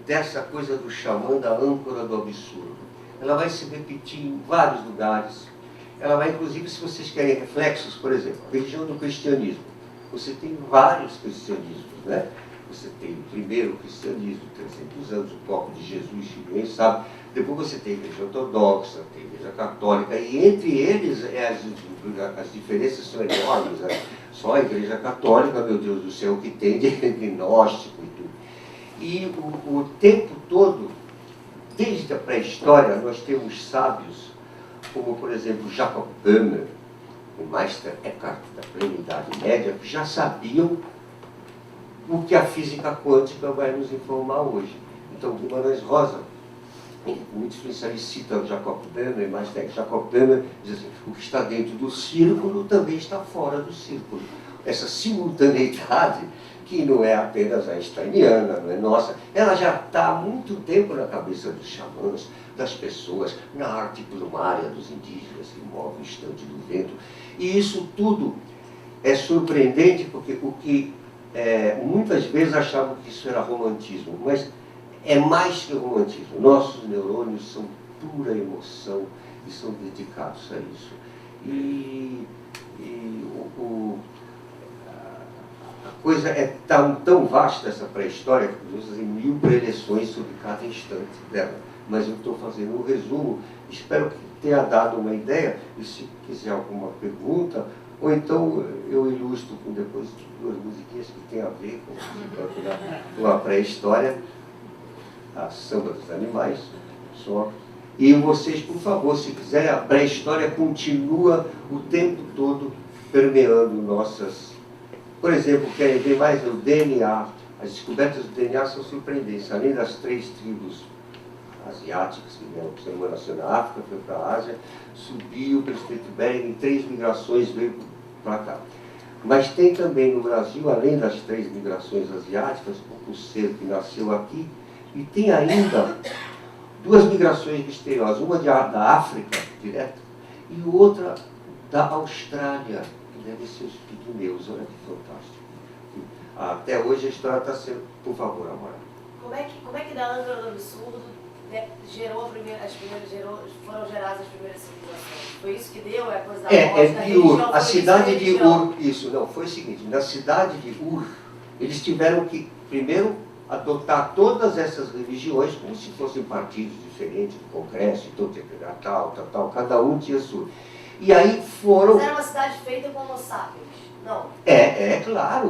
dessa coisa do xamã, da âncora do absurdo. Ela vai se repetir em vários lugares. Ela vai, inclusive, se vocês querem reflexos, por exemplo, a religião do cristianismo. Você tem vários cristianismos, né? Você tem o primeiro cristianismo, 300 anos, o próprio de Jesus, ninguém sabe. Depois você tem a igreja ortodoxa, tem a igreja católica, e entre eles as diferenças são enormes, né? Só a igreja católica, meu Deus do céu, o que tem de gnóstico e tudo. E o tempo todo, desde a pré-história, nós temos sábios, como por exemplo Jacob Boehmer, o Meister Eckhart da plena Idade Média, que já sabiam o que a física quântica vai nos informar hoje. Então, Guimarães Rosa, muito especialista, cita Jacob Boehmer, mas Jacob Boehmer diz assim, o que está dentro do círculo também está fora do círculo. Essa simultaneidade, que não é apenas einsteiniana, não é nossa, ela já está há muito tempo na cabeça dos xamãs, das pessoas, na arte plumária dos indígenas, que movem o instante do vento. E isso tudo é surpreendente, porque muitas vezes achavam que isso era romantismo, mas é mais que romantismo. Nossos neurônios são pura emoção e são dedicados a isso. A coisa é tão vasta, essa pré-história, que podemos fazer 1000 preleções sobre cada instante dela. Mas eu estou fazendo um resumo, espero que tenha dado uma ideia, e se quiser alguma pergunta, ou então eu ilustro com depois 2 musiquinhas que tem a ver com a pré-história, a Samba dos Animais, só. E vocês, por favor, se quiserem, a pré-história continua o tempo todo permeando nossas... Por exemplo, querem ver mais o DNA, As descobertas do DNA são surpreendentes. Além das 3 tribos asiáticas que vieram para o ser humano, nasceu na África, foi para a Ásia, subiu para o Estreito Bering, em 3 migrações veio para cá. Mas tem também no Brasil, além das 3 migrações asiáticas, um ser que nasceu aqui, e tem ainda 2 migrações misteriosas, uma da África, direto, e outra da Austrália, que deve ser os pigmeus. Olha que fantástico. Até hoje a história está sendo... Por favor, Amora. Como é que da Angra do Absurdo foram geradas as primeiras civilizações? Foi isso que deu? É coisa da morte, da de religião, Ur. A foi cidade isso, de religião? Ur, isso, não, foi o seguinte, na cidade de Ur, eles tiveram que, primeiro, adotar todas essas religiões como se fossem partidos diferentes do Congresso, então tinha tal, cada um tinha sua. E aí foram... Mas era uma cidade feita com Homo sapiens, não?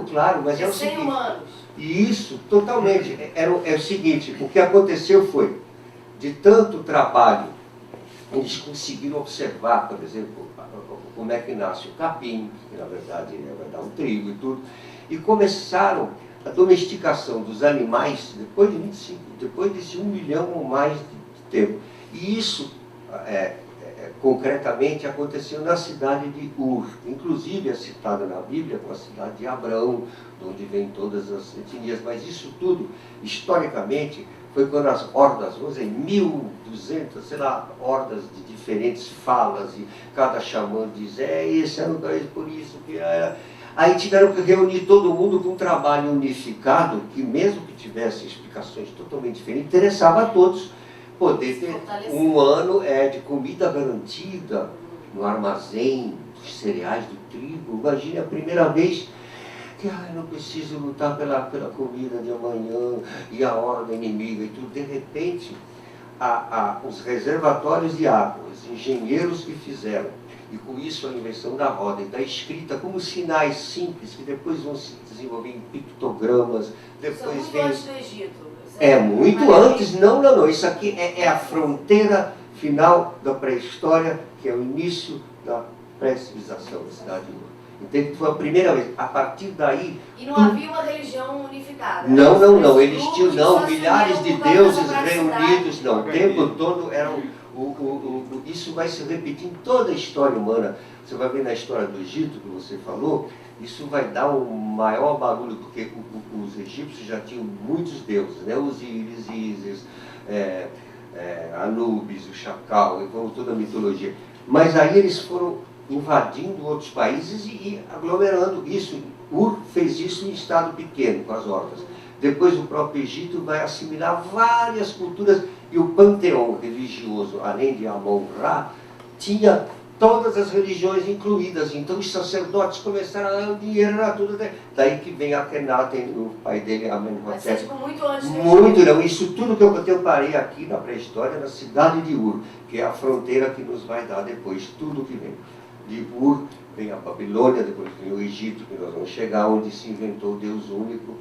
Claro, mas é o sem seguinte... humanos. Isso, totalmente. É o seguinte, o que aconteceu foi, de tanto trabalho, eles conseguiram observar, por exemplo, como é que nasce o capim, que na verdade vai dar um trigo e tudo, e começaram a domesticação dos animais depois desse 1 milhão ou mais de tempo. E isso, concretamente, aconteceu na cidade de Ur. Inclusive é citada na Bíblia como a cidade de Abrão, de onde vêm todas as etnias. Mas isso tudo, historicamente, foi quando as hordas, vamos dizer, 1.200, sei lá, hordas de diferentes falas, e cada xamã diz, esse era o país por isso, que era... Aí tiveram que reunir todo mundo com um trabalho unificado, que mesmo que tivesse explicações totalmente diferentes, interessava a todos poder ter um ano de comida garantida no armazém dos cereais, do trigo. Imagine a primeira vez que não preciso lutar pela comida de amanhã e a hora da inimiga e tudo. De repente, os reservatórios de água, os engenheiros que fizeram, e com isso a invenção da roda e da escrita como sinais simples que depois vão se desenvolver em pictogramas, depois Isso é muito vem... antes do Egito. Muito antes, não. Isso aqui é a fronteira final da pré-história, que é o início da pré-civilização da cidade de Ur. Entende? Foi a primeira vez. A partir daí... E não havia uma religião unificada? Não. Eles tinham, milhares de deuses reunidos. reunidos, não. O tempo todo era isso vai se repetir em toda a história humana. Você vai ver na história do Egito, que você falou, isso vai dar um maior barulho, porque os egípcios já tinham muitos deuses, né? Osíris, Ísis, Anubis, o Chacal, e toda a mitologia. Mas aí eles foram invadindo outros países e aglomerando isso. Ur fez isso em estado pequeno, com as hordas. Depois o próprio Egito vai assimilar várias culturas, e o panteão religioso, além de Amon-Ra, tinha todas as religiões incluídas. Então os sacerdotes começaram a dar o dinheiro, era tudo. Daí que vem Akhenaten, o pai dele, Amenhotep. Mas é tipo muito antes. Muito não. Isso tudo que eu parei aqui na pré-história, na cidade de Ur, que é a fronteira que nos vai dar depois tudo que vem. De Ur vem a Babilônia, depois vem o Egito, que nós vamos chegar, onde se inventou o Deus único,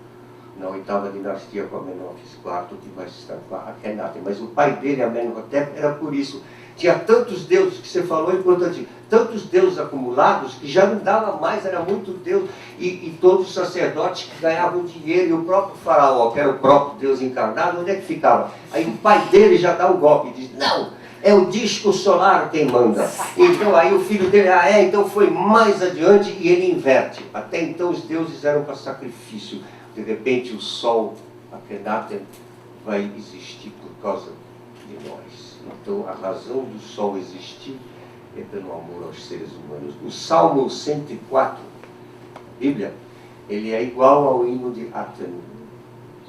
na 8ª dinastia com Amenófis IV, que vai se estar Akhenaten. Mas o pai dele, Amenhotep, era por isso. Tinha tantos deuses, que você falou, é importante, tantos deuses acumulados, que já não dava mais, era muito Deus, e todos os sacerdotes que ganhavam dinheiro, e o próprio faraó, que era o próprio Deus encarnado, onde é que ficava? Aí o pai dele já dá um golpe, diz, não, é o disco solar quem manda. Então aí o filho dele, então foi mais adiante, e ele inverte. Até então os deuses eram para sacrifício. De repente o sol, Akhenaten, vai existir por causa de nós. Então, a razão do sol existir é pelo amor aos seres humanos. O Salmo 104, Bíblia, ele é igual ao hino de Aten.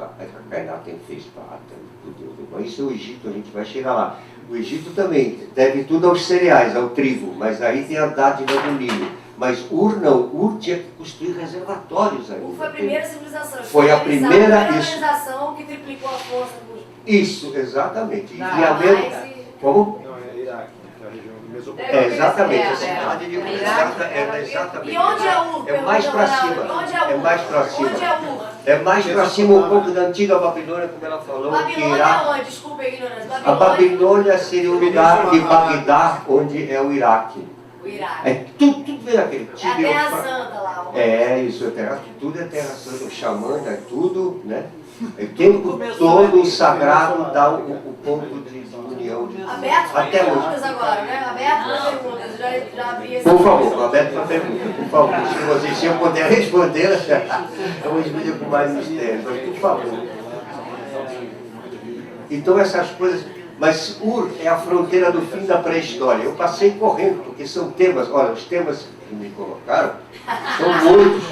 Akhenaten fez para Aten, do Deus do Pai. Isso é o Egito, a gente vai chegar lá. O Egito também deve tudo aos cereais, ao trigo, mas aí tem a dádiva do milho. Mas Ur não, Ur tinha que construir reservatórios ainda. Ur foi a primeira civilização. Foi a primeira civilização que triplicou a força do... Isso, exatamente. E a mesma... Como? Não, é Iraque, que é a região do Mesopotâmia. Exatamente, a cidade de Ur. Exatamente. E onde é Ur? É mais para cima. Onde é Ur? É mais para cima. Onde é Ur? É mais para cima um pouco da antiga Babilônia, como ela falou. Babilônia é onde? Desculpa a ignorância. A Babilônia seria o lugar de Bagdá, onde é o Iraque. O Iraque. Tudo vem daquele. É a Terra Santa lá. Isso, tudo é Terra Santa, o xamã, é tudo, né? O tempo todo o sagrado dá o ponto de união. Aberto para Até perguntas hoje. agora, né? Aberto para perguntas. Já abri esse. Por favor, aberto para perguntas, por favor. Se vocês tinham poder responder, eu vou responder com mais mistério, mas por favor. Então essas coisas, mas Ur é a fronteira do fim da pré-história. Eu passei correndo, porque são temas, olha, os temas que me colocaram são muitos.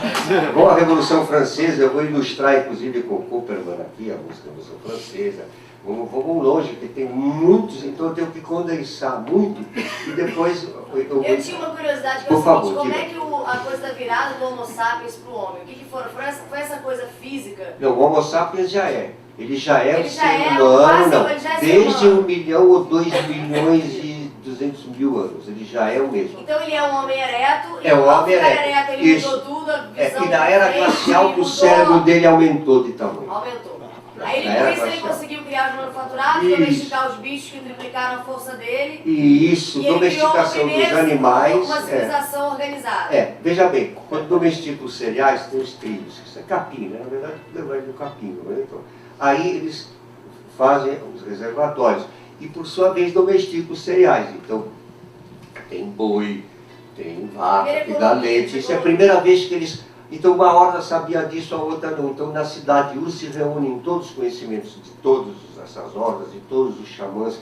Com a Revolução Francesa, eu vou ilustrar inclusive com Copperman aqui, a música da Revolução Francesa. Vamos longe, porque tem muitos, então eu tenho que condensar muito e depois eu tinha uma curiosidade que é o seguinte, como é que a coisa da virada do Homo sapiens para o homem? O que foram? Foi essa coisa física? Não, o Homo sapiens já é. Ele já é ele um já ser é, humano, não. ele já é Desde 1 humano. milhão ou 2 milhões e 200 mil anos. Ele já é o mesmo. Então ele é um homem ereto, É um homem ereto, ele Isso. mudou tudo, a visão E na era glacial o cérebro dele aumentou de tamanho. Aumentou. Aí Na por era isso ele glacial. conseguiu criar os manufaturados, Isso. domesticar os bichos que triplicaram a força dele. E isso, E ele domesticação criou dos animais. uma civilização organizada. Veja bem, quando domestica os cereais, tem os trilhos, isso é capim, né? Na verdade, tudo é do capim. Né? Então, aí eles fazem os reservatórios e, por sua vez, domesticam os cereais. Então, tem boi, tem vaca, que dá leite. Isso é a primeira vez que eles... Então, uma horda sabia disso, a outra não. Então, na cidade U se reúnem todos os conhecimentos de todas essas hordas, de todos os xamãs,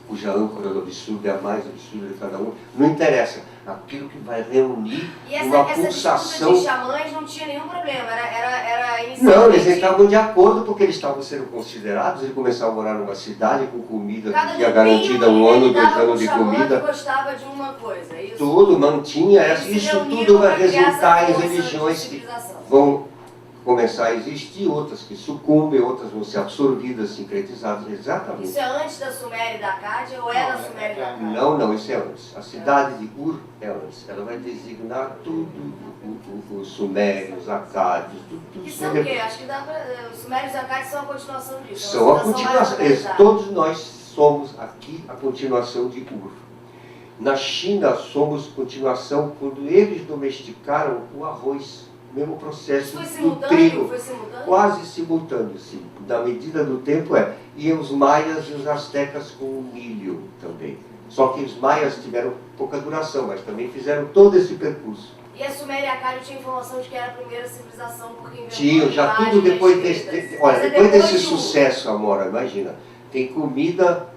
cuja âncora do absurdo é a mais absurda de cada um. Não interessa. Aquilo que vai reunir E uma essa pulsação... disputa de xamãs não tinha nenhum problema, era inicialmente... Não, eles entravam de acordo porque eles estavam sendo considerados, eles começavam a morar numa cidade com comida que tinha garantida 1 ano, 2 anos de comida. Que gostava de uma coisa, é isso? Tudo, mantinha, Eles se isso reuniram tudo vai para criar resultar essa em força religiões de que civilização. vão começar a existir, outras que sucumbem, outras vão ser absorvidas, sincretizadas, exatamente. Isso é antes da Suméria e da Acádia ou é da Suméria e da Acádia? Não, isso é antes. A cidade de Ur é antes. Ela vai designar tudo, os sumérios, acádios, tudo. Que são o quê? Acho que dá pra... Os Sumérios e Acádios são a continuação disso. São a continuação. Todos nós somos aqui a continuação de Ur. Na China somos continuação quando eles domesticaram o arroz. Mesmo processo do trigo. Foi simultâneo? Quase simultâneo, sim. Na medida do tempo E os maias e os astecas com o milho também. Só que os maias tiveram pouca duração, mas também fizeram todo esse percurso. E a Suméria e a Acádia tinha informação de que era a primeira civilização porque inventou Tinham, já tudo depois desse... Olha, depois desse sucesso, Amora, imagina. Tem comida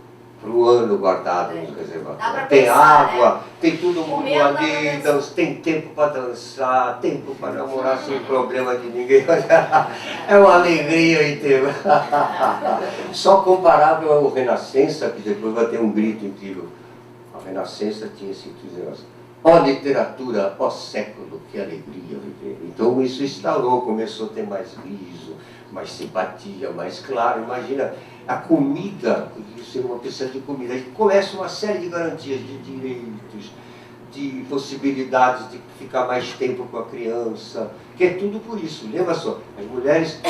para o ano guardado nos reservatórios. Tem água, tem todo mundo ali, tem tempo para dançar, tempo para namorar sem problema de ninguém. É uma alegria inteira. Só comparável ao Renascença, que depois vai ter um grito incrível. A Renascença tinha esse entusiasmo. Ó literatura, ó século, que alegria viver. Então isso instalou, começou a ter mais riso, mais simpatia, mais claro. Imagina a comida, ser uma pessoa de comida. Aí começa uma série de garantias, de direitos, de possibilidades de ficar mais tempo com a criança, que é tudo por isso. Lembra só, as mulheres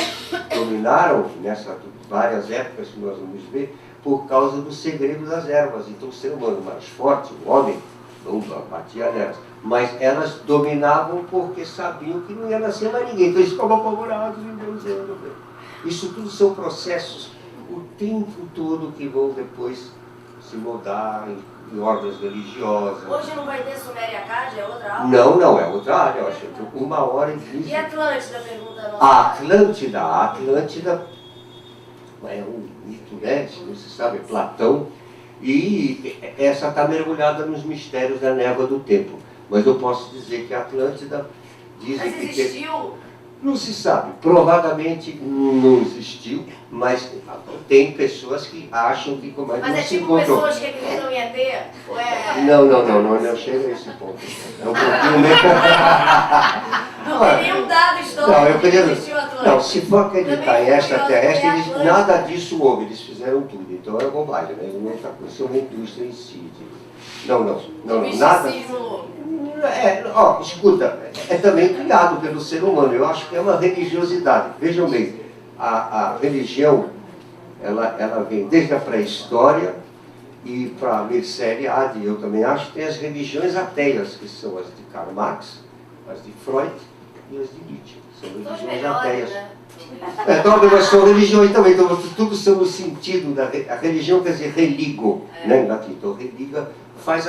dominaram nessas várias épocas que nós vamos ver, por causa do segredo das ervas. Então o ser humano mais forte, o homem, não batia nelas, mas elas dominavam porque sabiam que não ia nascer mais ninguém. Então eles ficavam apavorados, isso tudo são processos o tempo todo que vão depois se moldar em ordens religiosas. Hoje não vai ter Suméria e Acádia? É outra aula? Não, é outra área, eu acho que 1h15. E Atlântida, pergunta nossa. A Atlântida é um mito, né? Não se sabe, Platão. E essa está mergulhada nos mistérios da névoa do tempo. Mas eu posso dizer que a Atlântida dizem Mas que... existiu? Não se sabe, provavelmente não existiu, mas tem pessoas que acham que como Mas não é se tipo encontrou. pessoas que acreditam em ET? Ou é... Não chega a esse ponto. É um pouquinho meio... Não tem nenhum dado histórico Não, eu que queria... existiu Atlântida. Não, se for acreditar em extraterrestre, eles, Atlântida. nada disso houve, eles fizeram tudo. Então é bobagem, né? Eles não estão com isso, é uma indústria em si. Não, nada... Misticismo. Escuta, é também criado pelo ser humano. Eu acho que é uma religiosidade. Vejam bem, a religião, ela vem desde a pré-história E para Mircea Eliade, eu também acho, tem as religiões ateias, que são as de Karl Marx, as de Freud e as de Nietzsche. São religiões ateias. Né? Então, mas são religiões também, então tudo são no sentido da a religião, quer dizer religo, né, em latim. Então, religa faz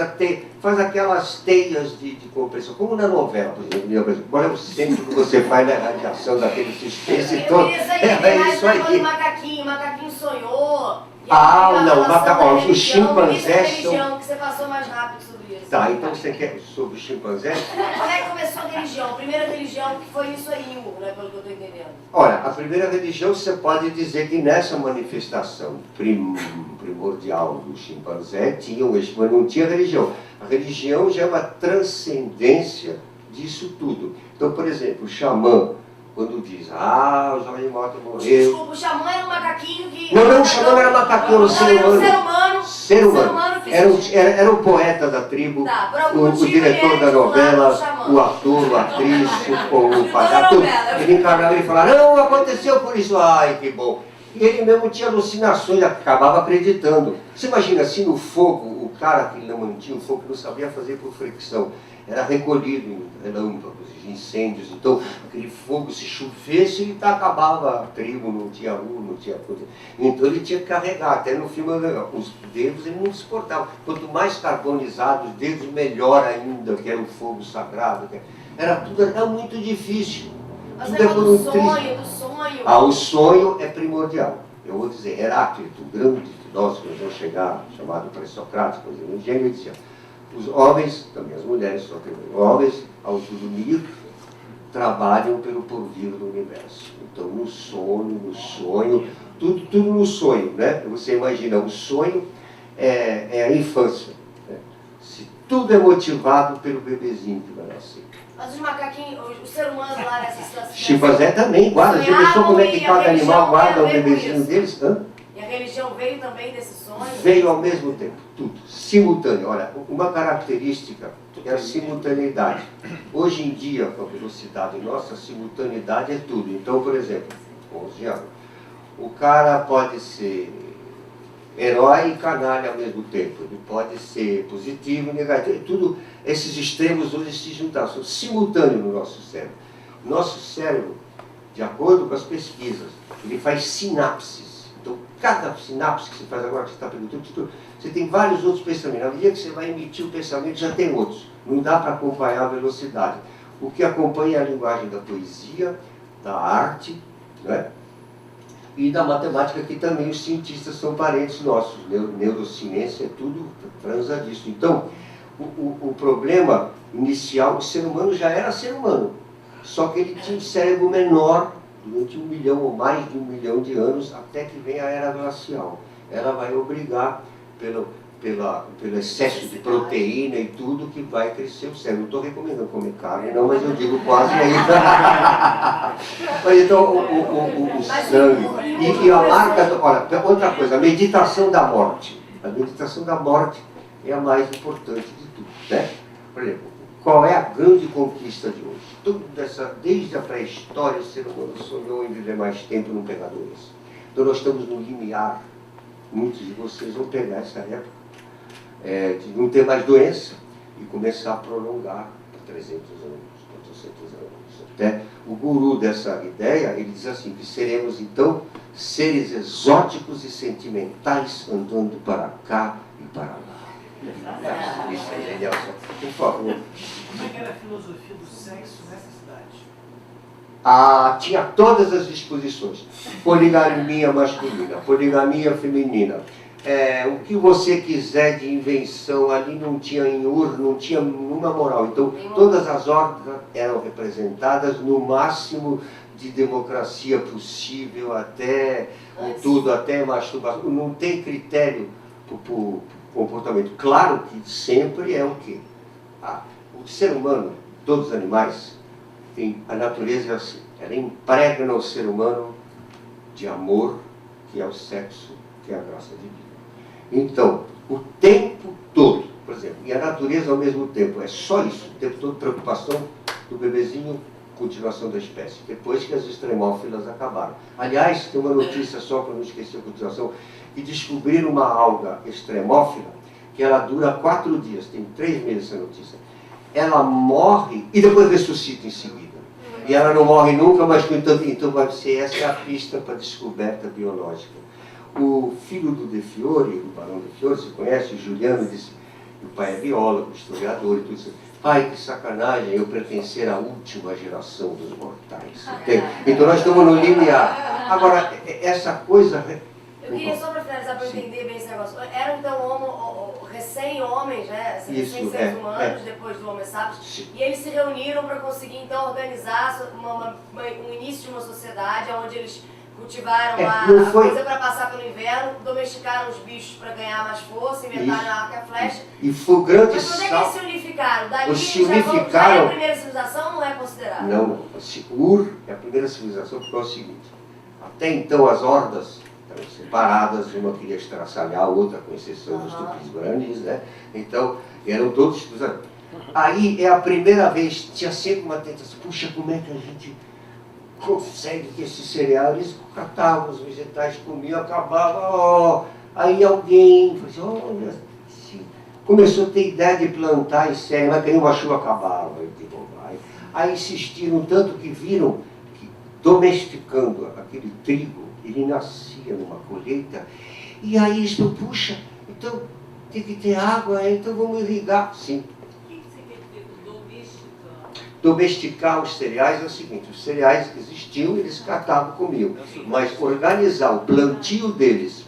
aquelas teias de compreensão, como na novela, por exemplo. Agora o centro que você faz na radiação daquele suspense todo. Eu queria saber mais do macaquinho. O macaquinho sonhou. Não, os chimpanzés são... religião, que você passou mais rápido sobre isso. Tá, então você quer sobre os chimpanzés? Como é que começou a religião? A primeira religião que foi isso aí, né, pelo que eu estou entendendo. Olha, a primeira religião você pode dizer que nessa manifestação primordial do chimpanzé tinha mas não tinha religião. A religião já é uma transcendência disso tudo. Então, por exemplo, o xamã, quando diz, os animais morreram... Desculpa, o xamã era um macaquinho que... Não, o xamã não era macaquinho, era um ser humano. Ser humano. Era o poeta da tribo, o diretor da novela, o ator, a atriz, o palhaço. Ele encarnava e falava, não, aconteceu por isso, ai que bom. E ele mesmo tinha alucinações, acabava acreditando. Você imagina assim no fogo, o cara que não mantinha o fogo, que não sabia fazer por fricção, era recolhido em relâmpagos, incêndios, então aquele fogo, se chovesse, ele acabava a tribo, não tinha luz, não tinha coisa. Então ele tinha que carregar, até no filme os dedos ele não suportava. Quanto mais carbonizados os dedos, melhor ainda, que era o fogo sagrado. Era muito difícil. Mas você falou do sonho. O sonho é primordial. Eu vou dizer, Heráclito, o grande filósofo, que nós vamos chegar, chamado pré-socrático, o gênio dizia, os homens, também as mulheres, só que os homens, ao dormir, trabalham pelo porvir do universo. Então, no sonho, tudo no sonho, né? Você imagina, o sonho é a infância. Né? Se tudo é motivado pelo bebezinho que vai nascer. Mas os macaquinhos, o ser humano lá nessa situação... Chimpanzé também guarda. Você pensou como é que cada animal guarda o bebezinho deles? E a religião veio também desse sonho? Veio ao mesmo tempo, tudo, simultâneo. Olha, uma característica é a simultaneidade. Hoje em dia, com a velocidade nossa, a simultaneidade é tudo. Então, por exemplo, 11 anos, o cara pode ser herói e canalha ao mesmo tempo. Ele pode ser positivo e negativo. Tudo, esses extremos hoje se juntaram, são simultâneos no nosso cérebro. Nosso cérebro, de acordo com as pesquisas, ele faz sinapses. Então, cada sinapse que você faz agora, que você está perguntando, você tem vários outros pensamentos. Na medida que você vai emitir o pensamento, já tem outros. Não dá para acompanhar a velocidade. O que acompanha é a linguagem da poesia, da arte, né? E da matemática, que também os cientistas são parentes nossos. Neurociência, tudo transa disso. Então, o problema inicial, o ser humano já era ser humano. Só que ele tinha um cérebro menor, durante 1 milhão ou mais de 1 milhão de anos, até que vem a era glacial. Ela vai obrigar, pelo excesso de proteína e tudo, que vai crescer o cérebro. Não estou recomendando comer carne, não, mas eu digo quase aí. Mas então, o sangue. E a marca... Olha, outra coisa, a meditação da morte. A meditação da morte é a mais importante de tudo. Né? Por exemplo, qual é a grande conquista de hoje? Desde a pré-história, o ser humano sonhou em viver mais tempo não pegar doença. Então nós estamos no limiar. Muitos de vocês vão pegar essa época de não ter mais doença e começar a prolongar para 300 anos, 400 anos. Até o guru dessa ideia, ele diz assim, que seremos então seres exóticos e sentimentais andando para cá e para lá. Isso é genial. Por favor. Como é que era a filosofia do sexo nessa cidade? Tinha todas as disposições. Poligamia masculina, poligamia feminina. O que você quiser de invenção, ali não tinha não tinha nenhuma moral. Então, todas as ordens eram representadas no máximo de democracia possível, até tudo, até masturbação. Não tem critério para o comportamento. Claro que sempre é o quê? O ser humano, todos os animais, a natureza é assim, ela impregna o ser humano de amor, que é o sexo, que é a graça divina. Então, o tempo todo, por exemplo, e a natureza ao mesmo tempo, é só isso, o tempo todo preocupação do bebezinho, continuação da espécie, depois que as extremófilas acabaram. Aliás, tem uma notícia só para não esquecer a continuação, e descobriram uma alga extremófila que ela dura 4 dias, tem 3 meses essa notícia. Ela morre e depois ressuscita em seguida. E ela não morre nunca, mas então vai ser essa a pista para a descoberta biológica. O filho do De Fiore, o Barão De Fiore, você conhece, o Juliano, disse, o pai é biólogo, historiador e tudo isso. Pai, que sacanagem eu pertencer à última geração dos mortais. Entende? Então nós estamos no limiar. Agora, essa coisa... Eu queria só para finalizar, para eu entender bem esse negócio. Eram então recém-homens, né? Recém-seres humanos, depois do Homo sapiens, e eles se reuniram para conseguir então organizar um início de uma sociedade onde eles cultivaram a coisa para passar pelo inverno, domesticaram os bichos para ganhar mais força, inventaram a arco e a flecha. E foi o grande Mas quando é que eles se unificaram? Dali já é a primeira civilização ou não é considerado? Não, Ur é a primeira civilização porque é o seguinte, até então as hordas separadas, uma queria estraçalhar a outra, com exceção dos tupis-guaranis, né? Então, eram todos... Aí é a primeira vez, tinha sempre uma tentação, puxa, como é que a gente consegue que esses cereais, eles catavam os vegetais, comiam, acabavam, aí alguém falou assim, olha, começou a ter ideia de plantar em série, mas caiu uma chuva, acabava, aí insistiram tanto que viram que domesticando aquele trigo, ele nascia numa colheita, e aí eles falaram, puxa, então tem que ter água, então vamos irrigar. Sim. O que você quer dizer com domesticando? Domesticar os cereais é o seguinte, os cereais existiam, eles catavam, comiam, mas organizar o plantio deles,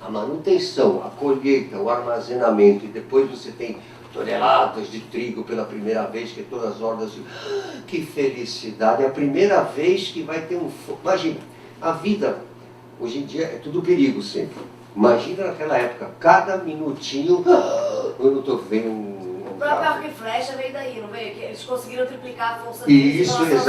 a manutenção, a colheita, o armazenamento, e depois você tem toneladas de trigo pela primeira vez, que todas as hordas, que felicidade, é a primeira vez que vai ter imagina, a vida, hoje em dia, é tudo perigo sempre. Imagina naquela época, cada minutinho, eu não estou vendo O próprio arco e flecha veio daí, não veio? Que eles conseguiram triplicar a força deles. Isso, eles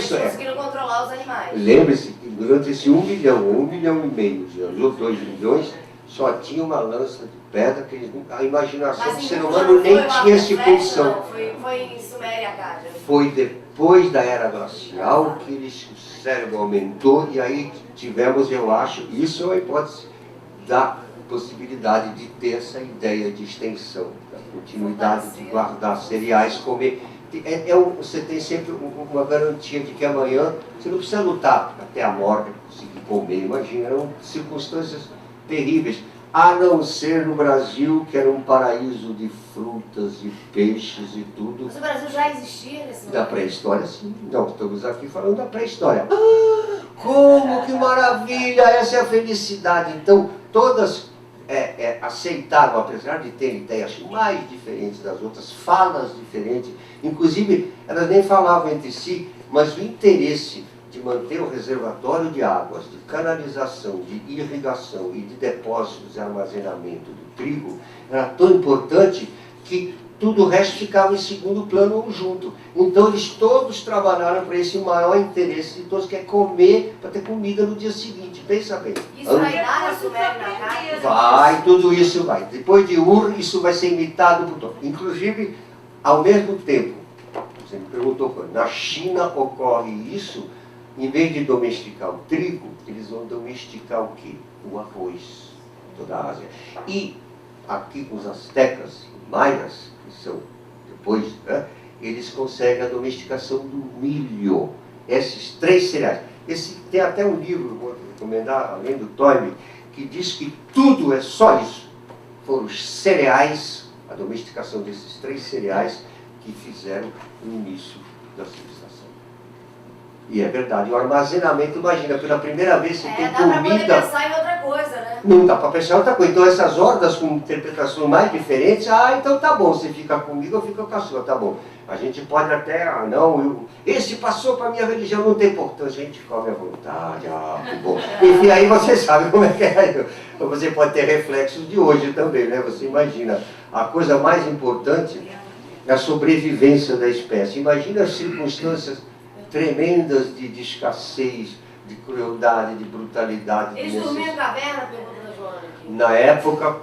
conseguiram controlar os animais. Lembre-se que durante esse 1 milhão, 1,5 milhão de anos, ou 2 milhões, só tinha uma lança de pedra, que a imaginação do ser humano nem tinha essa função. Foi em Suméria, Acádia. Foi depois da era glacial que o cérebro aumentou e aí tivemos, eu acho, isso é uma hipótese da possibilidade de ter essa ideia de extensão, da continuidade de guardar cereais, comer. Você tem sempre uma garantia de que amanhã você não precisa lutar até a morte para conseguir comer. Imagina, eram circunstâncias terríveis. A não ser no Brasil, que era um paraíso de frutas e peixes e tudo. Mas o Brasil já existia nesse momento? Da pré-história, sim. Não, estamos aqui falando da pré-história. Como que maravilha! Essa é a felicidade. Então, todas aceitaram, apesar de terem ideias mais diferentes das outras, falas diferentes. Inclusive, elas nem falavam entre si, mas o interesse de manter o reservatório de águas, de canalização, de irrigação e de depósitos de armazenamento do trigo era tão importante que tudo o resto ficava em segundo plano ou junto. Então eles todos trabalharam para esse maior interesse de todos, que é comer para ter comida no dia seguinte. Pensa bem. Isso vai dar na Suméria na carne? Vai, tudo isso vai. Depois de Ur, isso vai ser imitado por todos. Inclusive, ao mesmo tempo, você me perguntou, na China ocorre isso. Em vez de domesticar o trigo, eles vão domesticar o quê? O arroz, toda a Ásia. E aqui com os astecas, maias, que são depois, né, eles conseguem a domesticação do milho. Esses 3 cereais. Tem até um livro, vou recomendar, além do Toynbee, que diz que tudo é só isso. Foram os cereais, a domesticação desses 3 cereais que fizeram o início da civilização. E é verdade, o armazenamento, imagina, pela primeira vez você tem comida... Dá para poder pensar em outra coisa, né? Não dá para pensar em outra coisa. Então essas hordas com interpretações mais diferentes, então tá bom, você fica comigo, eu fico com a sua, tá bom. A gente pode até, esse passou para a minha religião, não tem importância, a gente come à vontade, que bom. Enfim, aí você sabe como é que é. Você pode ter reflexos de hoje também, né? Você imagina, a coisa mais importante é a sobrevivência da espécie. Imagina as circunstâncias tremendas de escassez, de crueldade, de brutalidade. Eles dormiam em caverna, pergunta da Joana aqui. Na época,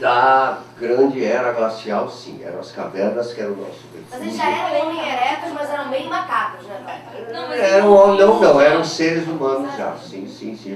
Da grande era glacial, sim. Eram as cavernas que eram o nosso Mas eles refúgio. já eram homem eretos, mas eram bem macacos, né? Não, eram seres humanos já, sim.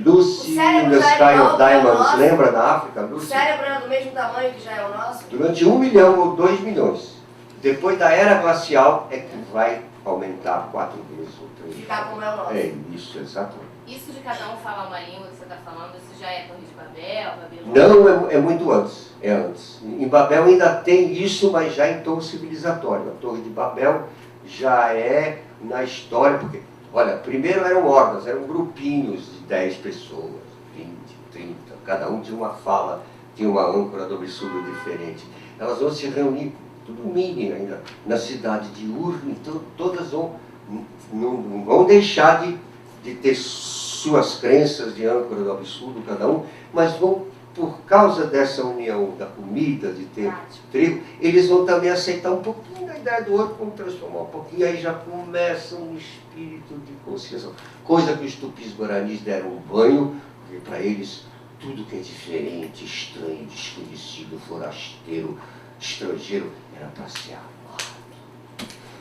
Lucy, O cérebro The já é Sky igual of que é o Diamonds, nosso? lembra da África? O Lucy? cérebro era do mesmo tamanho que já é o nosso? Durante 1 milhão ou 2 milhões. Depois da era glacial é que vai aumentar 4 vezes ou 3 vezes. Ficar como é o nosso. É isso, exatamente. Isso de cada um falar uma língua que você está falando, isso já é Torre de Babel, Babilônia? Não, é muito antes. É antes. Em Babel ainda tem isso, mas já em tom civilizatório. A Torre de Babel já é na história, porque, olha, primeiro eram hordas, eram grupinhos de 10 pessoas, 20, 30, cada um tinha uma fala, tinha uma âncora do absurdo diferente. Elas vão se reunir, tudo mini ainda, na cidade de Ur, então todas não vão deixar de ter suas crenças de âncora do absurdo, cada um, mas vão, por causa dessa união da comida, de ter trigo, eles vão também aceitar um pouquinho da ideia do outro, como transformar um pouquinho, aí já começa um espírito de conciliação. Coisa que os tupis-guaranis deram um banho, porque para eles tudo que é diferente, estranho, desconhecido, forasteiro, estrangeiro, era para ser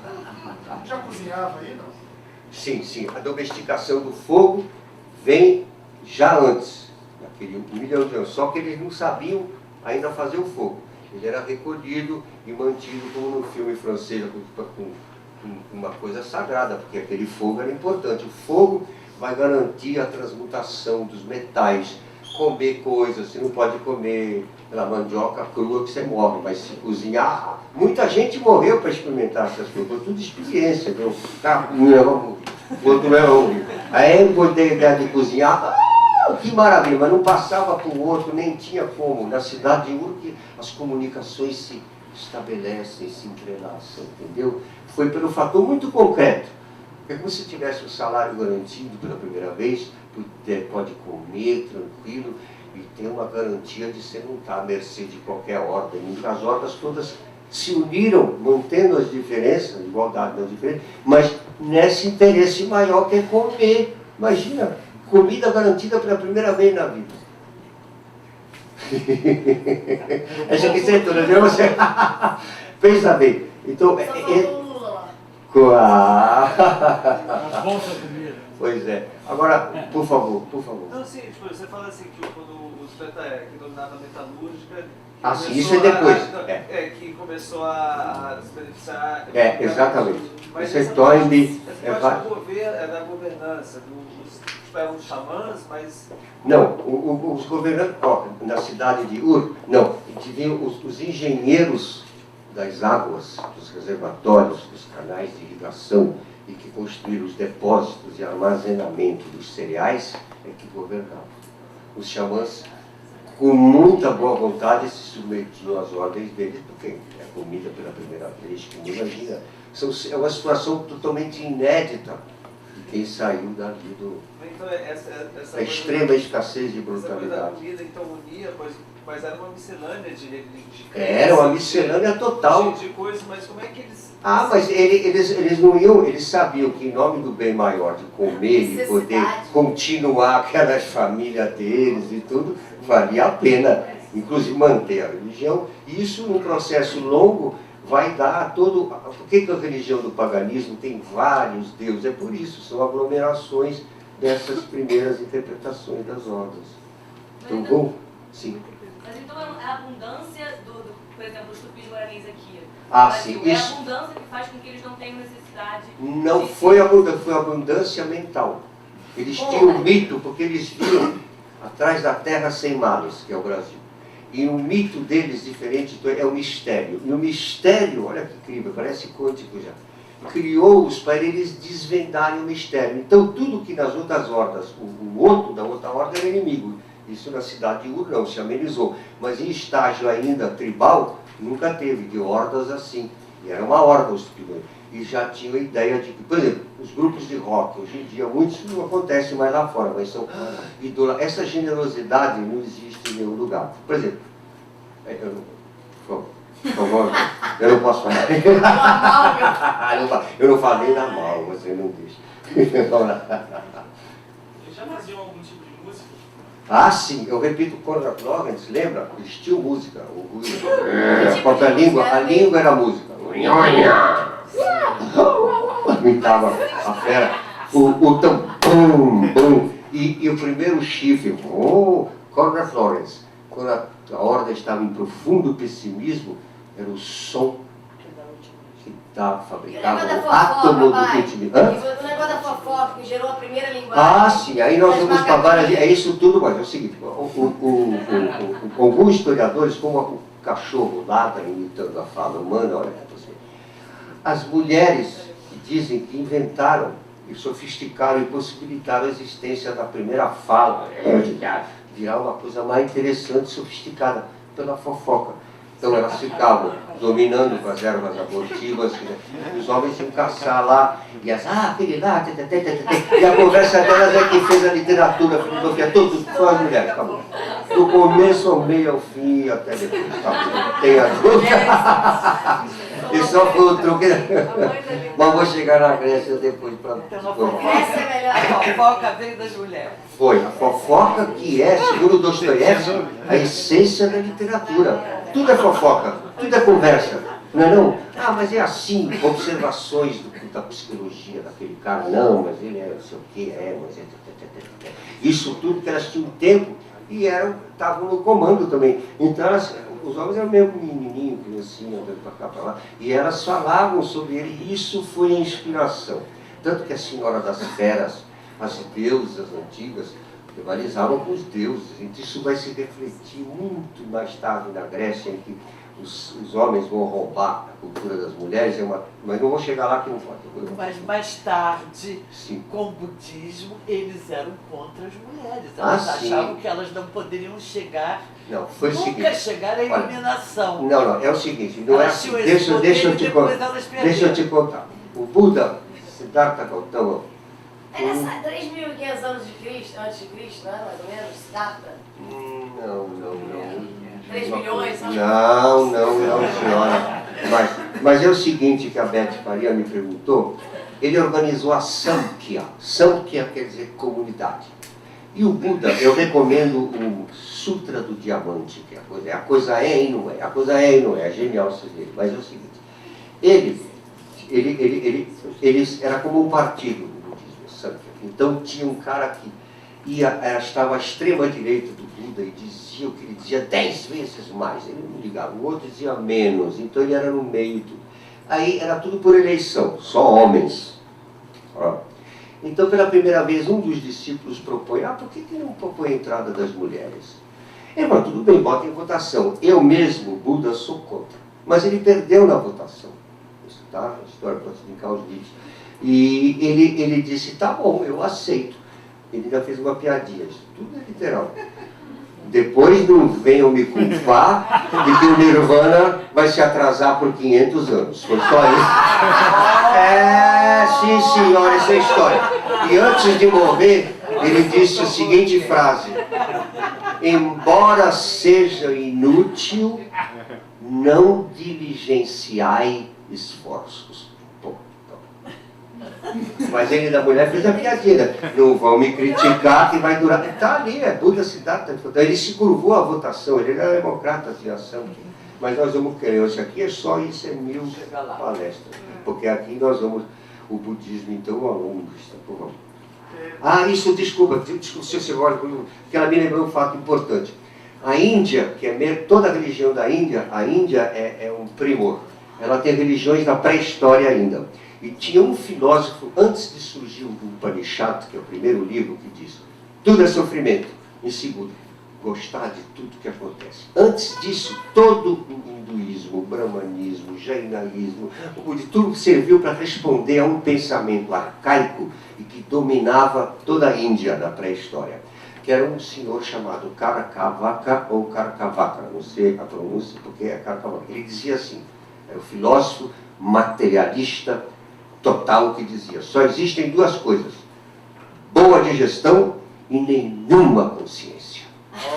amado. Já cozinhava aí, não? Sim, a domesticação do fogo vem já antes, naquele 1 milhão de anos, só que eles não sabiam ainda fazer o fogo. Ele era recolhido e mantido, como no filme francês, com uma coisa sagrada, porque aquele fogo era importante. O fogo vai garantir a transmutação dos metais, comer coisas, você não pode comer pela mandioca crua que você morre, mas se cozinhar, muita gente morreu para experimentar essas coisas, foi tudo experiência, viu? Um era morrer, o outro era morrer. Aí eu botei a ideia de cozinhar, que maravilha, mas não passava para o outro, nem tinha como. Na cidade de Ur, as comunicações se estabelecem, se entrelaçam, entendeu? Foi pelo fator muito concreto. É como se tivesse o salário garantido pela primeira vez, pode comer tranquilo e ter uma garantia de você não estar à mercê de qualquer ordem. As ordens todas se uniram, mantendo as diferenças, a igualdade das diferenças, mas nesse interesse maior que é comer. Imagina, comida garantida pela primeira vez na vida. Essa aqui você entrou, viu? Você pensa bem. Então, Só faltou o Lula lá. Pois é. Agora, por favor. Não, sim, tipo, você fala assim que quando os que dominavam a metalúrgica... Ah, sim, isso é depois. Que começou a se beneficiar... exatamente. Mas Esse é essa Toynbee. parte do governo, é da governança, eram os xamãs, mas... Não, os governantes, na cidade de Ur, não, viam os engenheiros das águas, dos reservatórios, dos canais de irrigação, e que construíram os depósitos de armazenamento dos cereais, é que governavam. Os xamãs, com muita boa vontade, se submetiam às ordens deles, porque é comida pela primeira vez, como imagina. É uma situação totalmente inédita de quem saiu dali Então, da extrema escassez de brutalidade. Essa coisa da comida, então, unia, mas era uma miscelânea de Era uma miscelânea total. De coisas, mas como é que eles... Mas eles não iam, eles sabiam que em nome do bem maior, de comer e poder continuar aquelas famílias deles e tudo, valia a pena, inclusive manter a religião. E isso, num processo longo, vai dar todo... Por que a religião do paganismo tem vários deuses? É por isso, são aglomerações dessas primeiras interpretações das ordens. Então, bom, sim. Mas então é a abundância por exemplo, os tupis-guaranis aqui. Sim. É a abundância que faz com que eles não tenham necessidade... Não foi abundância, foi abundância mental. Eles tinham um mito, porque eles viam atrás da terra sem males, que é o Brasil. E o mito deles, diferente, é o mistério. E o mistério, olha que incrível, parece quântico já, criou-os para eles desvendarem o mistério. Então, tudo que nas outras hordas, o outro da outra horda era inimigo. Isso na cidade de Ur não, se amenizou. Mas em estágio ainda tribal, nunca teve de hordas assim. E era uma horda os tupis. E já tinham a ideia de que, por exemplo, os grupos de rock, hoje em dia, muitos não acontecem mais lá fora, mas são idolatras. Essa generosidade não existe em nenhum lugar. Por exemplo, por favor, eu não posso falar. Eu não falei na mal, você não deixa. Eles já faziam algum tipo de música? Ah, sim, eu repito, Konrad Lorenz, lembra? Vestiu música. Porque a língua era música. Imitava a fera. O tão bum, bum. E o primeiro chifre, Konrad Lorenz, quando a ordem estava em profundo pessimismo, era o som que fabricava o átomo do pessimismo. O negócio da fofoca que gerou a primeira linguagem. Ah, sim, aí nós vamos para várias. É isso tudo, mas é o seguinte: alguns historiadores, como o cachorro ladra imitando a fala humana, olha para você. As mulheres dizem que inventaram e sofisticaram e possibilitaram a existência da primeira fala, virar uma coisa mais interessante, sofisticada, pela fofoca. Então elas ficavam dominando com as ervas abortivas, os homens iam caçar lá, e as, aquele lá, e a conversa delas é quem fez a literatura, a filosofia, tudo são as mulheres, acabou. Do começo ao meio, ao fim, até depois, acabou. Tem as duas. E só foi o truque. Mas vou chegar na Grécia depois para... Essa é melhor. A fofoca veio das mulheres. Foi a fofoca que é, segundo Dostoiévski, a essência da literatura. Tudo é fofoca, tudo é conversa, não é não? Ah, mas é assim, observações da psicologia daquele cara, não, mas ele é não sei o que, mas é... Isso tudo que elas tinham tempo e estavam no comando também. Então os homens eram meio menininho, criancinha, andando para cá, para lá, e elas falavam sobre ele, e isso foi a inspiração. Tanto que a Senhora das Feras, as deusas antigas, rivalizavam com os deuses. Então isso vai se refletir muito mais tarde na Grécia, em que os homens vão roubar a cultura das mulheres, mas não vou chegar lá que não pode. Mas mais tarde, sim, com o budismo, eles eram contra as mulheres. Elas achavam que elas não poderiam chegar, não, foi o nunca seguinte, chegar à iluminação. Não, é o seguinte, não é assim. Deixa eu te contar. O Buda, Siddhartha Gautama, É nessa 3.500 anos de Cristo, antes de Cristo, não é? Mais ou menos, Siddhartha? Não. 3 milhões? Não, senhora. Mas é o seguinte que a Beth Faria me perguntou. Ele organizou a Samkhya. Samkhya quer dizer comunidade. E o Buda, eu recomendo o Sutra do Diamante, que a coisa é e não é. A coisa é e não é. É genial isso dele. Mas é o seguinte. Ele era como um partido do budismo, Samkhya. Então tinha um cara que estava à extrema direita do Buda e dizia o que ele dizia 10 vezes mais. Ele não ligava. O outro dizia menos. Então ele era no meio de tudo. Aí era tudo por eleição, só homens. Então, pela primeira vez, um dos discípulos propõe, por que não propõe a entrada das mulheres? Mas tudo bem, bota em votação. Eu mesmo, Buda, sou contra. Mas ele perdeu na votação. Isso tá? A história para explicar os livros. E ele disse, tá bom, eu aceito. Ele ainda fez uma piadinha, isso tudo é literal. Depois não venham me culpar de que o Nirvana vai se atrasar por 500 anos. Foi só isso. Sim, senhora, essa é a história. E antes de morrer, ele disse a seguinte frase: embora seja inútil, não diligenciai esforços. Mas ele da mulher fez a piadinha. Não vão me criticar que vai durar. Está ali, é Buda Siddhartha. Ele se curvou à votação, ele era democrata de ação. Mas nós vamos querer, isso aqui é só isso, é 1000 palestras. Porque aqui nós vamos, o budismo, então, ao longo. Isso, desculpa, se você olha, porque ela me lembrou um fato importante. A Índia, que é toda a religião da Índia, a Índia é um primor. Ela tem religiões da pré-história ainda. E tinha um filósofo, antes de surgir o Upanishad, que é o primeiro livro que diz, tudo é sofrimento. Em segundo, gostar de tudo que acontece. Antes disso, todo o hinduísmo, o brahmanismo, o jainaísmo, o budismo, tudo serviu para responder a um pensamento arcaico e que dominava toda a Índia na pré-história, que era um senhor chamado Karakavaka ou Karakavaka, não sei a pronúncia, porque é Karakavaka. Ele dizia assim, era o filósofo materialista total que dizia, só existem duas coisas, boa digestão e nenhuma consciência.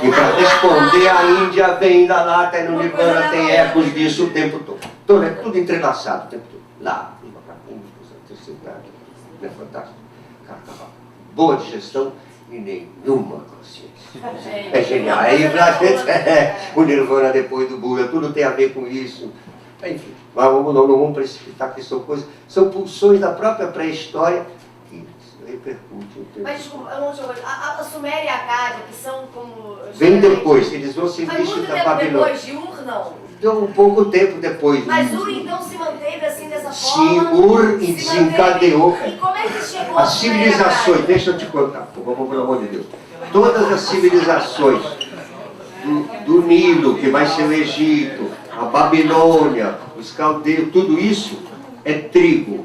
E para responder, a Índia vem da lá, até no Nirvana, tem ecos disso o tempo todo. Então é tudo entrelaçado o tempo todo. Lá, não é fantástico? Boa digestão e nenhuma consciência. É genial. Aí o Nirvana depois do Buda, tudo tem a ver com isso. Enfim, mas não vamos precipitar, que são pulsões da própria pré-história que repercutem. Mas desculpa, eu não tinha a Suméria e a Acádia, que são como... Vem depois, eles vão ser Mas vistos muito da tempo Babilônia. depois de Ur, não? Então, um pouco tempo depois. Mas Ur então se manteve assim dessa Sim, forma? Ur se desencadeou. manteve. E como é que chegou As a Suméria e a civilizações, Acádia? deixa eu te contar, por amor de Deus. Todas as civilizações do Nilo, que vai ser o Egito, a Babilônia, os caldeus, tudo isso é trigo,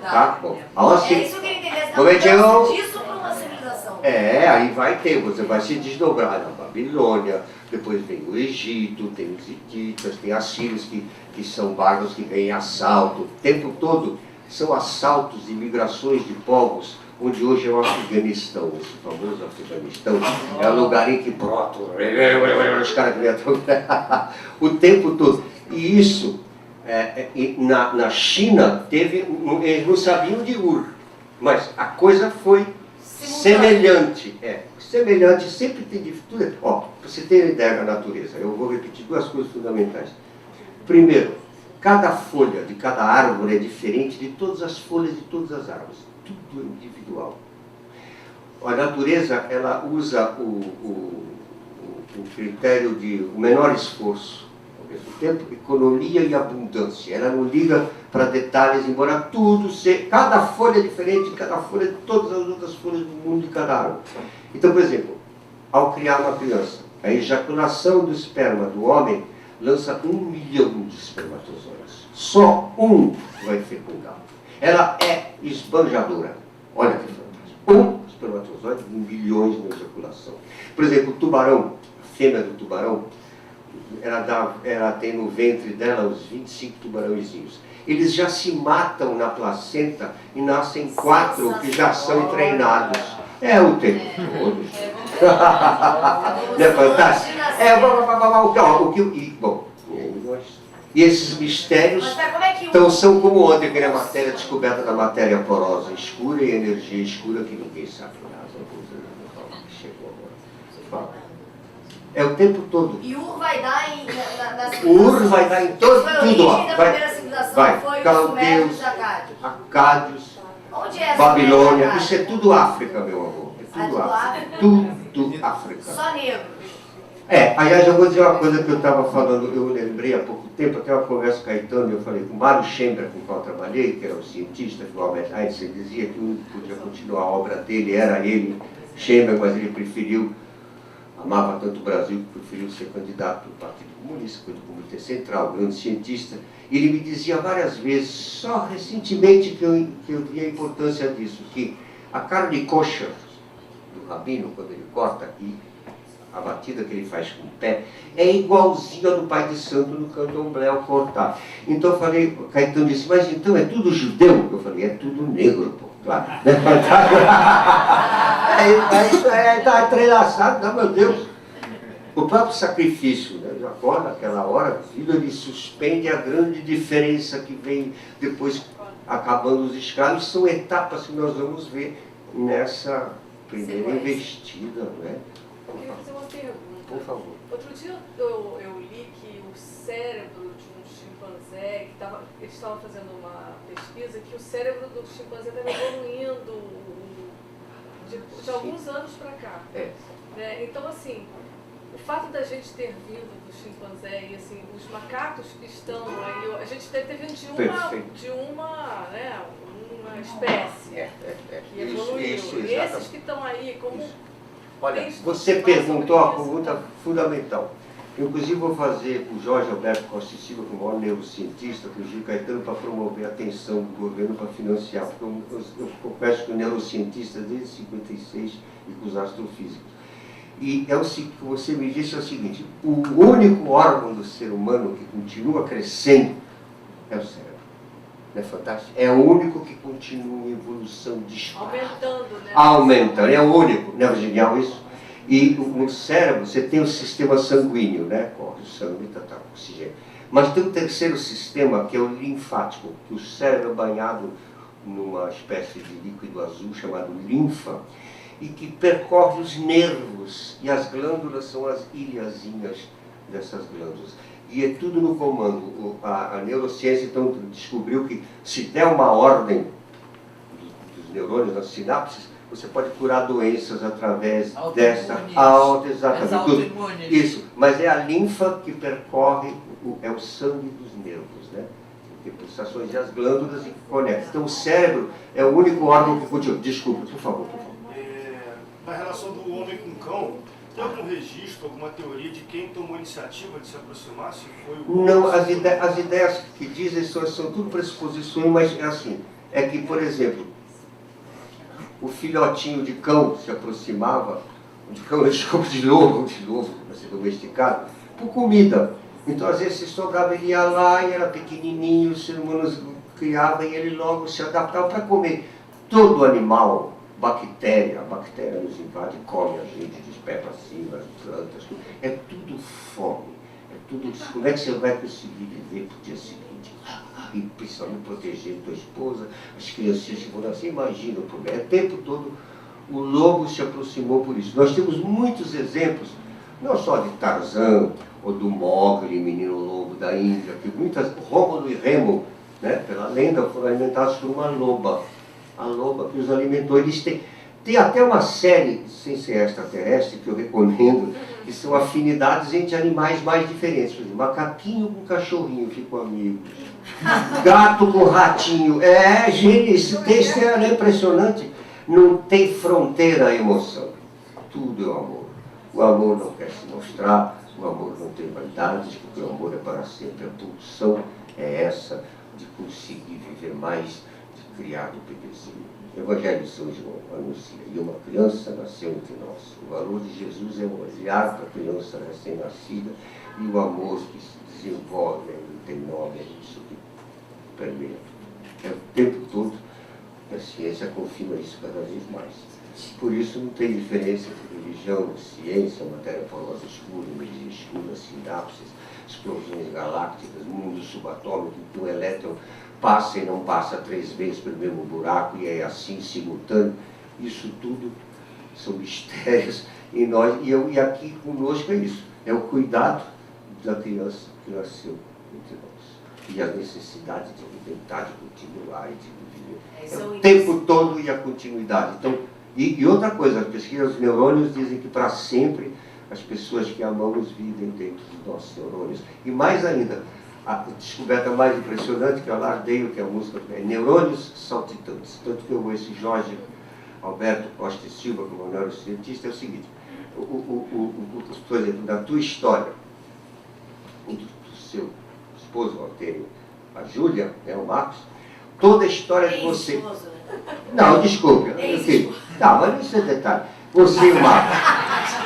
tá? Bom, É isso que eu queria entender. Como é que eu... Disso para uma civilização. aí vai ter, você vai se desdobrar na Babilônia, depois vem o Egito, tem os hititas, tem as sírios que são bárbaros que vêm em assalto. O tempo todo são assaltos e migrações de povos, onde hoje é o Afeganistão, esse famoso Afeganistão, é o lugar em que brotam os caras que vêm o tempo todo. E isso, na China, eles não sabiam de Ur, mas a coisa foi semelhante. Semelhante, sempre tem dificuldade. Ó, para você ter uma ideia da natureza, eu vou repetir duas coisas fundamentais. Primeiro, cada folha de cada árvore é diferente de todas as folhas de todas as árvores. Tudo é individual. A natureza, ela usa o critério de o menor esforço, ao mesmo tempo, economia e abundância. Ela não liga para detalhes, embora tudo seja, cada folha é diferente, cada folha de todas as outras folhas do mundo de cada árvore. Então, por exemplo, ao criar uma criança, a ejaculação do esperma do homem lança 1 milhão de espermatozoides. Só um vai fecundar. Ela é esbanjadora. Olha que fantástico. Um espermatozoide, milhões na ejaculação. Por exemplo, o tubarão, a fêmea do tubarão, ela tem no ventre dela os 25 tubarãozinhos. Eles já se matam na placenta e nascem 4 que já são treinados. É o tempo todo. Não é fantástico? E esses mistérios então, são como ontem, aquela matéria descoberta da matéria porosa escura e energia escura que ninguém sabe nada. Chegou agora. É o tempo todo. E Ur vai dar O Ur vai dar em todo, tudo. Ó. A primeira civilização foi os Sumérios e Acádios, Onde é Babilônia, isso é tudo África, meu amor. É tudo África. Tudo África. Só negros. Aliás, eu vou dizer uma coisa que eu estava falando, eu lembrei há pouco tempo, até uma conversa com Caetano, eu falei com o Mário Schember, com o qual eu trabalhei, que era um cientista, que o Albert Einstein dizia que o único que podia continuar a obra dele era ele, Schember, mas ele preferiu, amava tanto o Brasil, que preferiu ser candidato do Partido Comunista, foi do Comitê Central, grande cientista. Ele me dizia várias vezes, só recentemente que eu vi a importância disso, que a carne kosher do rabino, quando ele corta aqui, a batida que ele faz com o pé, é igualzinha do pai de santo no candomblé ao cortar. Então eu falei, Caetano disse, mas então é tudo judeu? Eu falei, é tudo negro, pô, claro. Está entrelaçado, não, meu Deus. O próprio sacrifício, né? Jacó, naquela hora, filho, ele suspende a grande diferença que vem depois, acabando os escravos, são etapas que nós vamos ver nessa primeira investida, né? Eu queria fazer uma pergunta. Por favor. Outro dia eu li que o cérebro de um chimpanzé, eles estavam fazendo uma pesquisa, que o cérebro do chimpanzé estava evoluindo de alguns anos para cá. Né? Então, assim, o fato da gente ter vindo do chimpanzé e assim, os macacos que estão aí, a gente teve de uma espécie que evoluiu. E esses que estão aí, como... Olha, você perguntou uma pergunta fundamental. Eu, inclusive, vou fazer com o Jorge Alberto Costa e Silva, que é o maior neurocientista, com o Gil Caetano, para promover a atenção do governo para financiar, porque eu confesso que o neurocientista desde 56 e com os astrofísicos. E é o que você me disse é o seguinte, o único órgão do ser humano que continua crescendo é o cérebro. Não é fantástico? É o único que continua em evolução disparada. Aumentando, né? Aumentando, é o único. Não é genial isso? E no cérebro você tem o sistema sanguíneo, né? Corre o sangue, tá, oxigênio. Mas tem um terceiro sistema que é o linfático, que o cérebro é banhado numa espécie de líquido azul chamado linfa. e que percorre os nervos, e as glândulas são as ilhazinhas dessas glândulas. E é tudo no comando. A neurociência então descobriu que se der uma ordem dos neurônios, das sinapses, você pode curar doenças através dessa exatamente. Isso, mas é a linfa que percorre, é o sangue dos nervos, né? Tem pulsações e as glândulas e conecta. Então o cérebro é o único órgão que continua. Desculpa, por favor. Na relação do homem com o cão, tem algum registro, alguma teoria de quem tomou a iniciativa de se aproximar? Se foi o... Não, as ideias que dizem são tudo pressuposições, mas é assim, é que, por exemplo, o filhotinho de cão se aproximava, de lobo, para ser domesticado, por comida. Então, às vezes, se sobrava, ele ia lá e era pequenininho, os seres humanos criavam e ele logo se adaptava para comer. Todo animal, a bactéria nos invade, come a gente, de pé para cima, as plantas, tudo. É tudo fome. É tudo. Como é que você vai conseguir viver para o dia seguinte? E principalmente proteger tua esposa, as crianças que vão nascer, imagina o problema. O tempo todo o lobo se aproximou por isso. Nós temos muitos exemplos, não só de Tarzan, ou do Mowgli, menino lobo da Índia, que muitas, Rômulo e Remo, né, pela lenda, foram alimentados por uma loba. A loba que os alimentou. Eles tem até uma série, sem ser extraterrestre, que eu recomendo, que são afinidades entre animais mais diferentes. Por exemplo, macaquinho com cachorrinho ficam amigos. Gato com ratinho. Gente, esse texto é impressionante. Não tem fronteira a emoção. Tudo é o amor. O amor não quer se mostrar, o amor não tem vaidades, porque o amor é para sempre. A pulsão é essa de conseguir viver mais, de criar do bebezinho. O Evangelho de São João anuncia, e uma criança nasceu entre nós. O valor de Jesus é o olhar para a criança recém-nascida e o amor que se desenvolve, não tem nome, é isso que permeia. É o tempo todo, a ciência confirma isso cada vez mais. Por isso não tem diferença entre religião, ciência, matéria porosa escura, energia escura, sinapses, explosões galácticas, mundo subatômico, que o elétron passa e não passa 3 vezes pelo mesmo buraco e é assim simultâneo. Isso tudo são mistérios em nós. E aqui conosco é isso. É o cuidado da criança que nasceu entre nós. E a necessidade de alimentar, de continuar e de viver. É o tempo todo e a continuidade. Então, e outra coisa, as pesquisas dos neurônios dizem que para sempre as pessoas que amamos vivem dentro dos nossos neurônios. E mais ainda, a descoberta mais impressionante que eu alardei, que é a música, é neurônios saltitantes. Tanto que eu vou esse Jorge Alberto Costa e Silva, como neurocientista, é o seguinte, por exemplo, da tua história, do seu esposo, Walter, a Júlia, o Marcos, toda a história de você... Não, desculpe. Não, mas isso é detalhe. Você e o Marcos.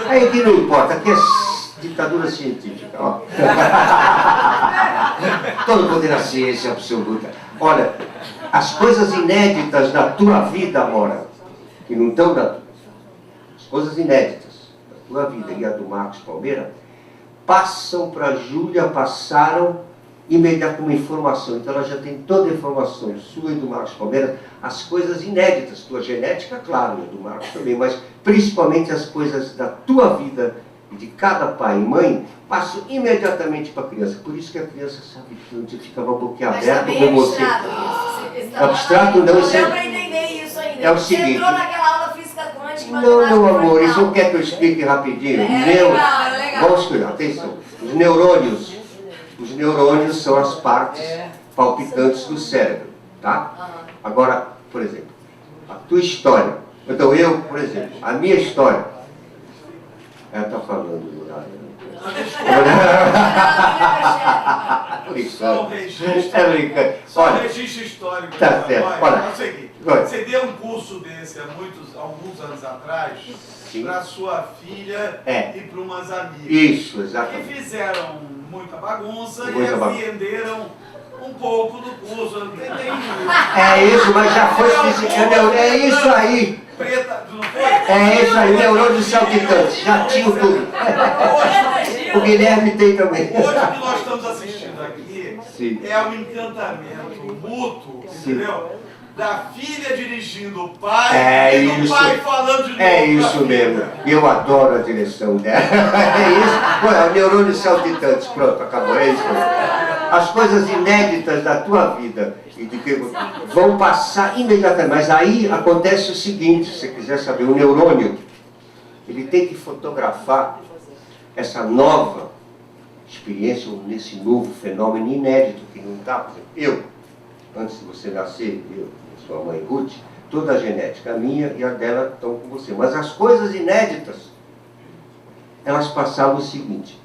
Aí que não importa, aqui é ditadura científica. Ó. Todo poder da ciência absoluta. Olha, as coisas inéditas da tua vida, Amora, que não estão na... As coisas inéditas da tua vida e a do Marcos Palmeira, passam para a Júlia, passaram imediatamente uma informação. Então ela já tem toda a informação sua e do Marcos Palmeira, as coisas inéditas, tua genética, claro, e do Marcos também, mas principalmente as coisas da tua vida e de cada pai e mãe, passam imediatamente para a criança. Por isso que a criança sabe tanto, ficava boquiaberta como você. Abstrato não, isso Deu para entender isso ainda. É o seguinte. Você entrou naquela aula física quântica. Não, amor, isso não quer que eu explique rapidinho. Legal. Vamos cuidar, atenção. Os neurônios são as partes palpitantes do cérebro, tá? Agora, por exemplo, a tua história. Então eu, por exemplo, a minha história. Ela está falando do lado. Só um registro. É brincando. Só um registro histórico. Tá certo. Olha, é o seguinte, você deu um curso desse há alguns anos atrás para sua filha e para umas amigas. Isso, exatamente. Que fizeram muita bagunça e apreenderam um pouco do curso. É isso, mas já foi suficiente. É isso aí. Preta, não foi? É isso aí, neurônios saltitantes. Já tinha tudo. O Guilherme tem também. Hoje o que nós estamos assistindo aqui é um encantamento mútuo, entendeu? da filha dirigindo o pai É e do isso. pai falando de novo. É da isso filha. mesmo. E eu adoro a direção dela. É isso. Pô, neurônios saltitantes. Pronto, acabou. É isso mesmo. As coisas inéditas da tua vida e de que vão passar imediatamente. Mas aí acontece o seguinte, se você quiser saber, o neurônio, ele tem que fotografar essa nova experiência, ou nesse novo fenômeno inédito que não está. Por exemplo, eu, antes de você nascer, eu, sua mãe Ruth, toda a genética, a minha e a dela estão com você. Mas as coisas inéditas, elas passavam o seguinte,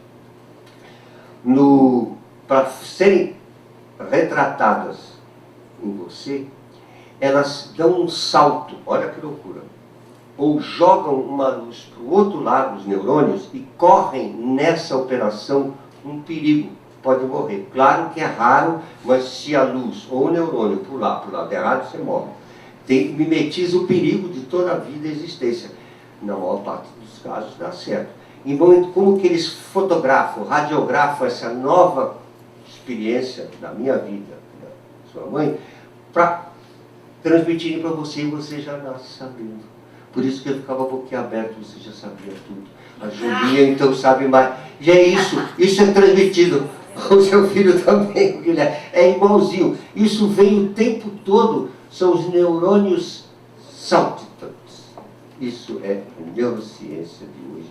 para serem retratadas em você, elas dão um salto, olha que loucura, ou jogam uma luz para o outro lado, os neurônios, e correm nessa operação um perigo, pode morrer. Claro que é raro, mas se a luz ou o neurônio pular para o lado errado, você morre. Mimetiza o perigo de toda a vida e existência. Na maior parte dos casos dá certo. Então, como que eles fotografam, radiografam essa nova experiência da minha vida, da sua mãe, para transmitirem para você e você já nasce sabendo. Por isso que eu ficava boquiaberto, você já sabia tudo. A Julia então sabe mais. E é isso é transmitido. O seu filho também, o Guilherme, é igualzinho. Isso vem o tempo todo, são os neurônios saltitantes. Isso é a neurociência de hoje.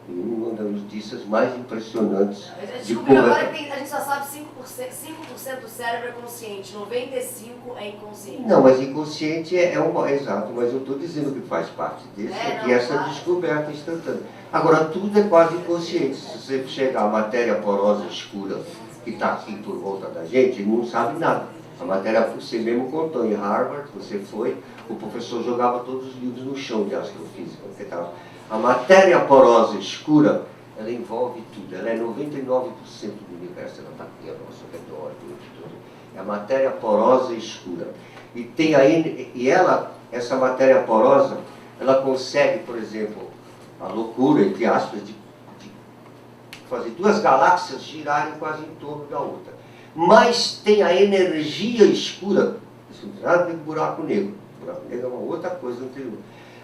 E uma das notícias mais impressionantes. Desculpa, agora a gente só sabe 5% do cérebro é consciente, 95% é inconsciente. Não, mas inconsciente exato, mas eu estou dizendo que faz parte desse, que essa descoberta instantânea. Agora, tudo é quase inconsciente. Se você chegar à matéria porosa escura que está aqui por volta da gente, ele não sabe nada. A matéria, você mesmo contou, em Harvard, você foi, o professor jogava todos os livros no chão de astrofísica. A matéria porosa escura, ela envolve tudo, ela é 99% do universo, ela está aqui ao nosso redor, tudo. É a matéria porosa escura. E tem aí, essa matéria porosa, ela consegue, por exemplo, a loucura, entre aspas, de fazer duas galáxias girarem quase em torno da outra. Mas tem a energia escura, isso não tem nada a ver com buraco negro. O buraco negro é uma outra coisa anterior.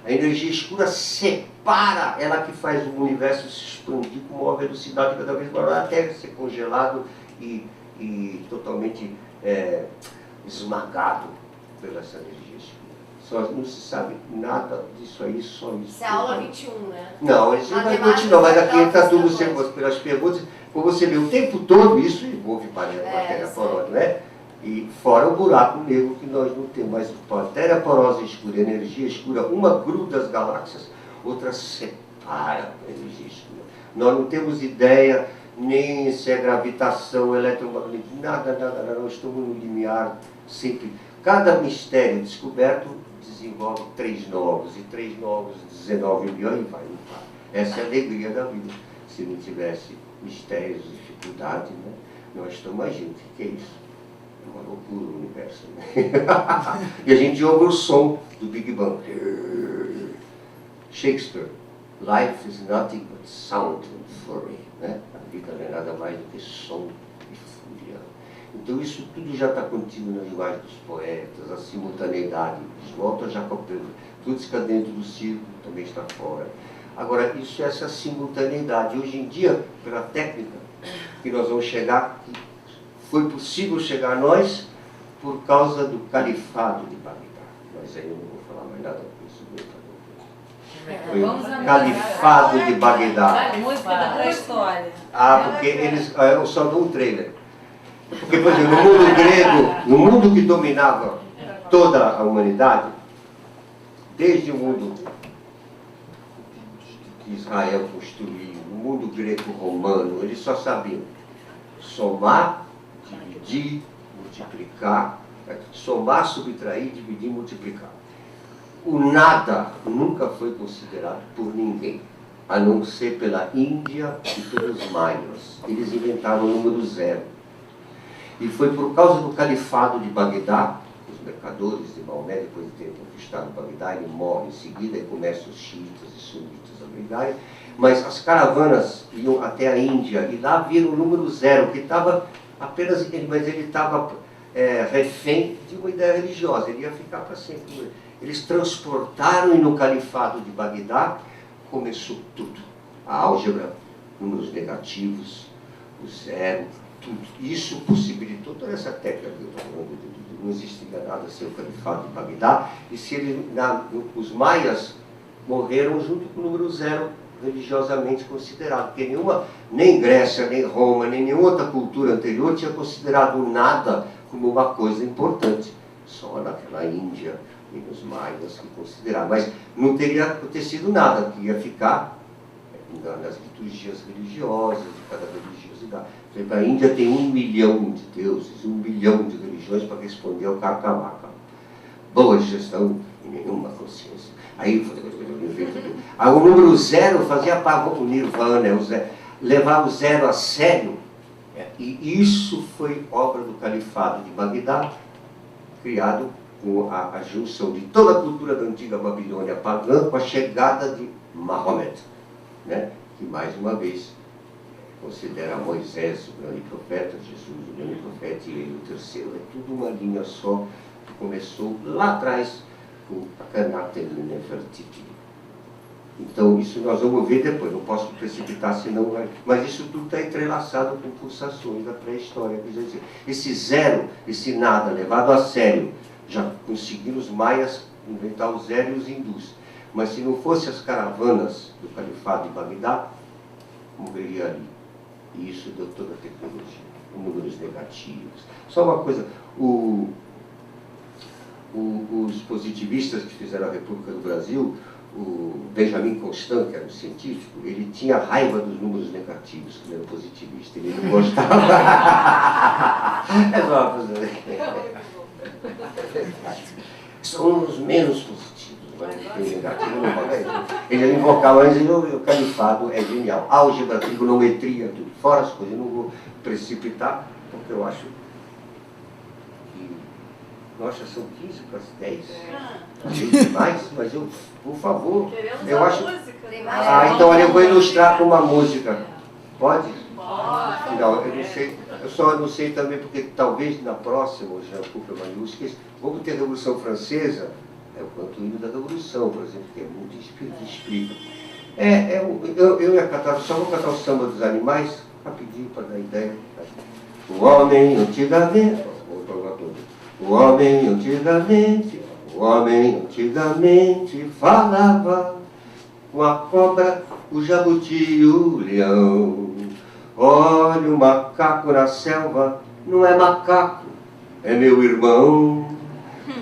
A energia escura separa, ela que faz o universo se expandir com maior velocidade cada vez maior, até ser congelado e totalmente esmagado pela essa energia escura. Só não se sabe nada disso aí, só isso. Isso é a aula 21, né? Não, isso vai continuar, mas aqui está tudo sendo pelas perguntas. Como você vê o tempo todo, isso envolve matéria porosa, né? E fora o buraco negro que nós não temos, mas matéria porosa escura, energia escura, uma gruda as galáxias, outra separa a energia escura. Nós não temos ideia nem se é gravitação, eletromagnética, nada, nós estamos no limiar sempre. Cada mistério descoberto desenvolve 3 novos, e 3 novos, 19 milhões, e vai, não para. Essa é a alegria da vida. Se não tivesse mistérios, dificuldades, né? Nós estamos a gente, o que é isso? É uma loucura o universo, né? E a gente ouve o som do Big Bang. Shakespeare, life is nothing but sound and fury, né? A vida não é nada mais do que som e fúria. Então isso tudo já está contido na linguagem dos poetas, a simultaneidade, volta Jacob Pedro, tudo está dentro do círculo, também está fora. Agora, isso é essa simultaneidade. Hoje em dia, pela técnica que nós vamos chegar, foi possível chegar a nós por causa do califado de Bagdá. Mas aí eu não vou falar mais nada com isso. Foi o califado de Bagdá. A música da pré-história. Porque eles... Eu só dou um trailer. Porque, por exemplo, no mundo grego, no mundo que dominava toda a humanidade, desde o mundo que Israel construiu, o mundo greco-romano, eles só sabiam somar, dividir, multiplicar, somar, subtrair, dividir, multiplicar. O nada nunca foi considerado por ninguém, a não ser pela Índia e pelos maias. Eles inventaram o número 0. E foi por causa do califado de Bagdá, os mercadores de Maomé, depois de ter conquistado Bagdá, ele morre em seguida e começam os xiitas e sunitas a brigarem. Mas as caravanas iam até a Índia e lá viram o número 0, que estava apenas, mas ele estava refém de uma ideia religiosa, ele ia ficar para sempre. Eles transportaram e no califado de Bagdá começou tudo. A álgebra, números negativos, o zero, tudo. Isso possibilitou toda essa técnica que eu estou falando, não existia nada sem o califado de Bagdá, e se ele, os maias morreram junto com o número zero, religiosamente considerado, porque nem Grécia, nem Roma, nem nenhuma outra cultura anterior tinha considerado nada como uma coisa importante. Só naquela Índia e nos maias que consideraram. Mas não teria acontecido nada, que ia ficar nas liturgias religiosas de cada religiosidade. Por exemplo, a Índia tem 1 milhão de deuses, 1 milhão de religiões para responder ao Karkamaka. Boa gestão e nenhuma consciência. Aí o número zero fazia parte do Nirvana, levava o zero a sério. E isso foi obra do califado de Bagdá, criado com a junção de toda a cultura da antiga Babilônia pagã com a chegada de Mahomet, né? Que mais uma vez considera Moisés o grande profeta, Jesus o grande profeta e ele o terceiro. É tudo uma linha só que começou lá atrás com Akhenaten Nefertiti. Então isso nós vamos ver depois, não posso precipitar senão vai. Mas isso tudo está entrelaçado com pulsações da pré-história. Quer dizer, esse zero, esse nada levado a sério, já conseguiram os maias inventar o zero e os hindus. Mas se não fosse as caravanas do califado de Bagdá, morreria ali. E isso deu toda a tecnologia, com números negativos. Só uma coisa, os positivistas que fizeram a República do Brasil, o Benjamin Constant, que era um científico, ele tinha raiva dos números negativos, que ele era positivista, ele não gostava. É só uma coisa. São os menos positivos, mas o negativo não pode. Ele invocava, mas o califado é genial. Álgebra, trigonometria, tudo. Fora as coisas, eu não vou precipitar, porque eu acho que. Nossa, são 15 para as 10. Demais, mas eu, por favor, Queremos eu a acho. música. Então olha, eu vou ilustrar com uma música. Pode? Pode. Não, eu não sei. Eu só não sei também porque talvez na próxima, já culpa maiúsculas, vamos ter a Revolução Francesa, o canto hino da Revolução, por exemplo, que é muito explica. Eu ia cantar, só vou cantar o samba dos animais, rapidinho para dar ideia. O homem antigamente, o homem antigamente falava com a cobra, o jabuti e o leão. Olha o macaco na selva, não é macaco, é meu irmão.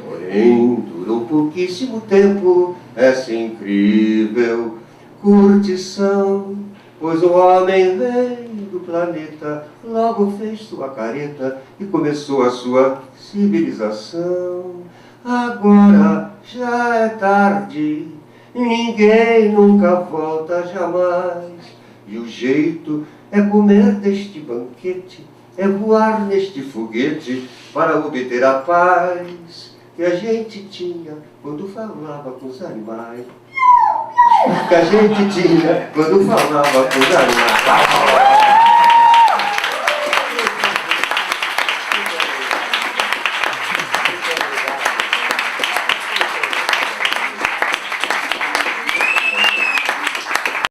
Porém, durou pouquíssimo tempo essa incrível curtição, pois o homem veio do planeta, logo fez sua careta e começou a sua civilização. Agora já é tarde, ninguém nunca volta jamais, e o jeito é comer deste banquete, é voar neste foguete para obter a paz que a gente tinha quando falava com os animais. Que a gente tinha quando falava com os animais.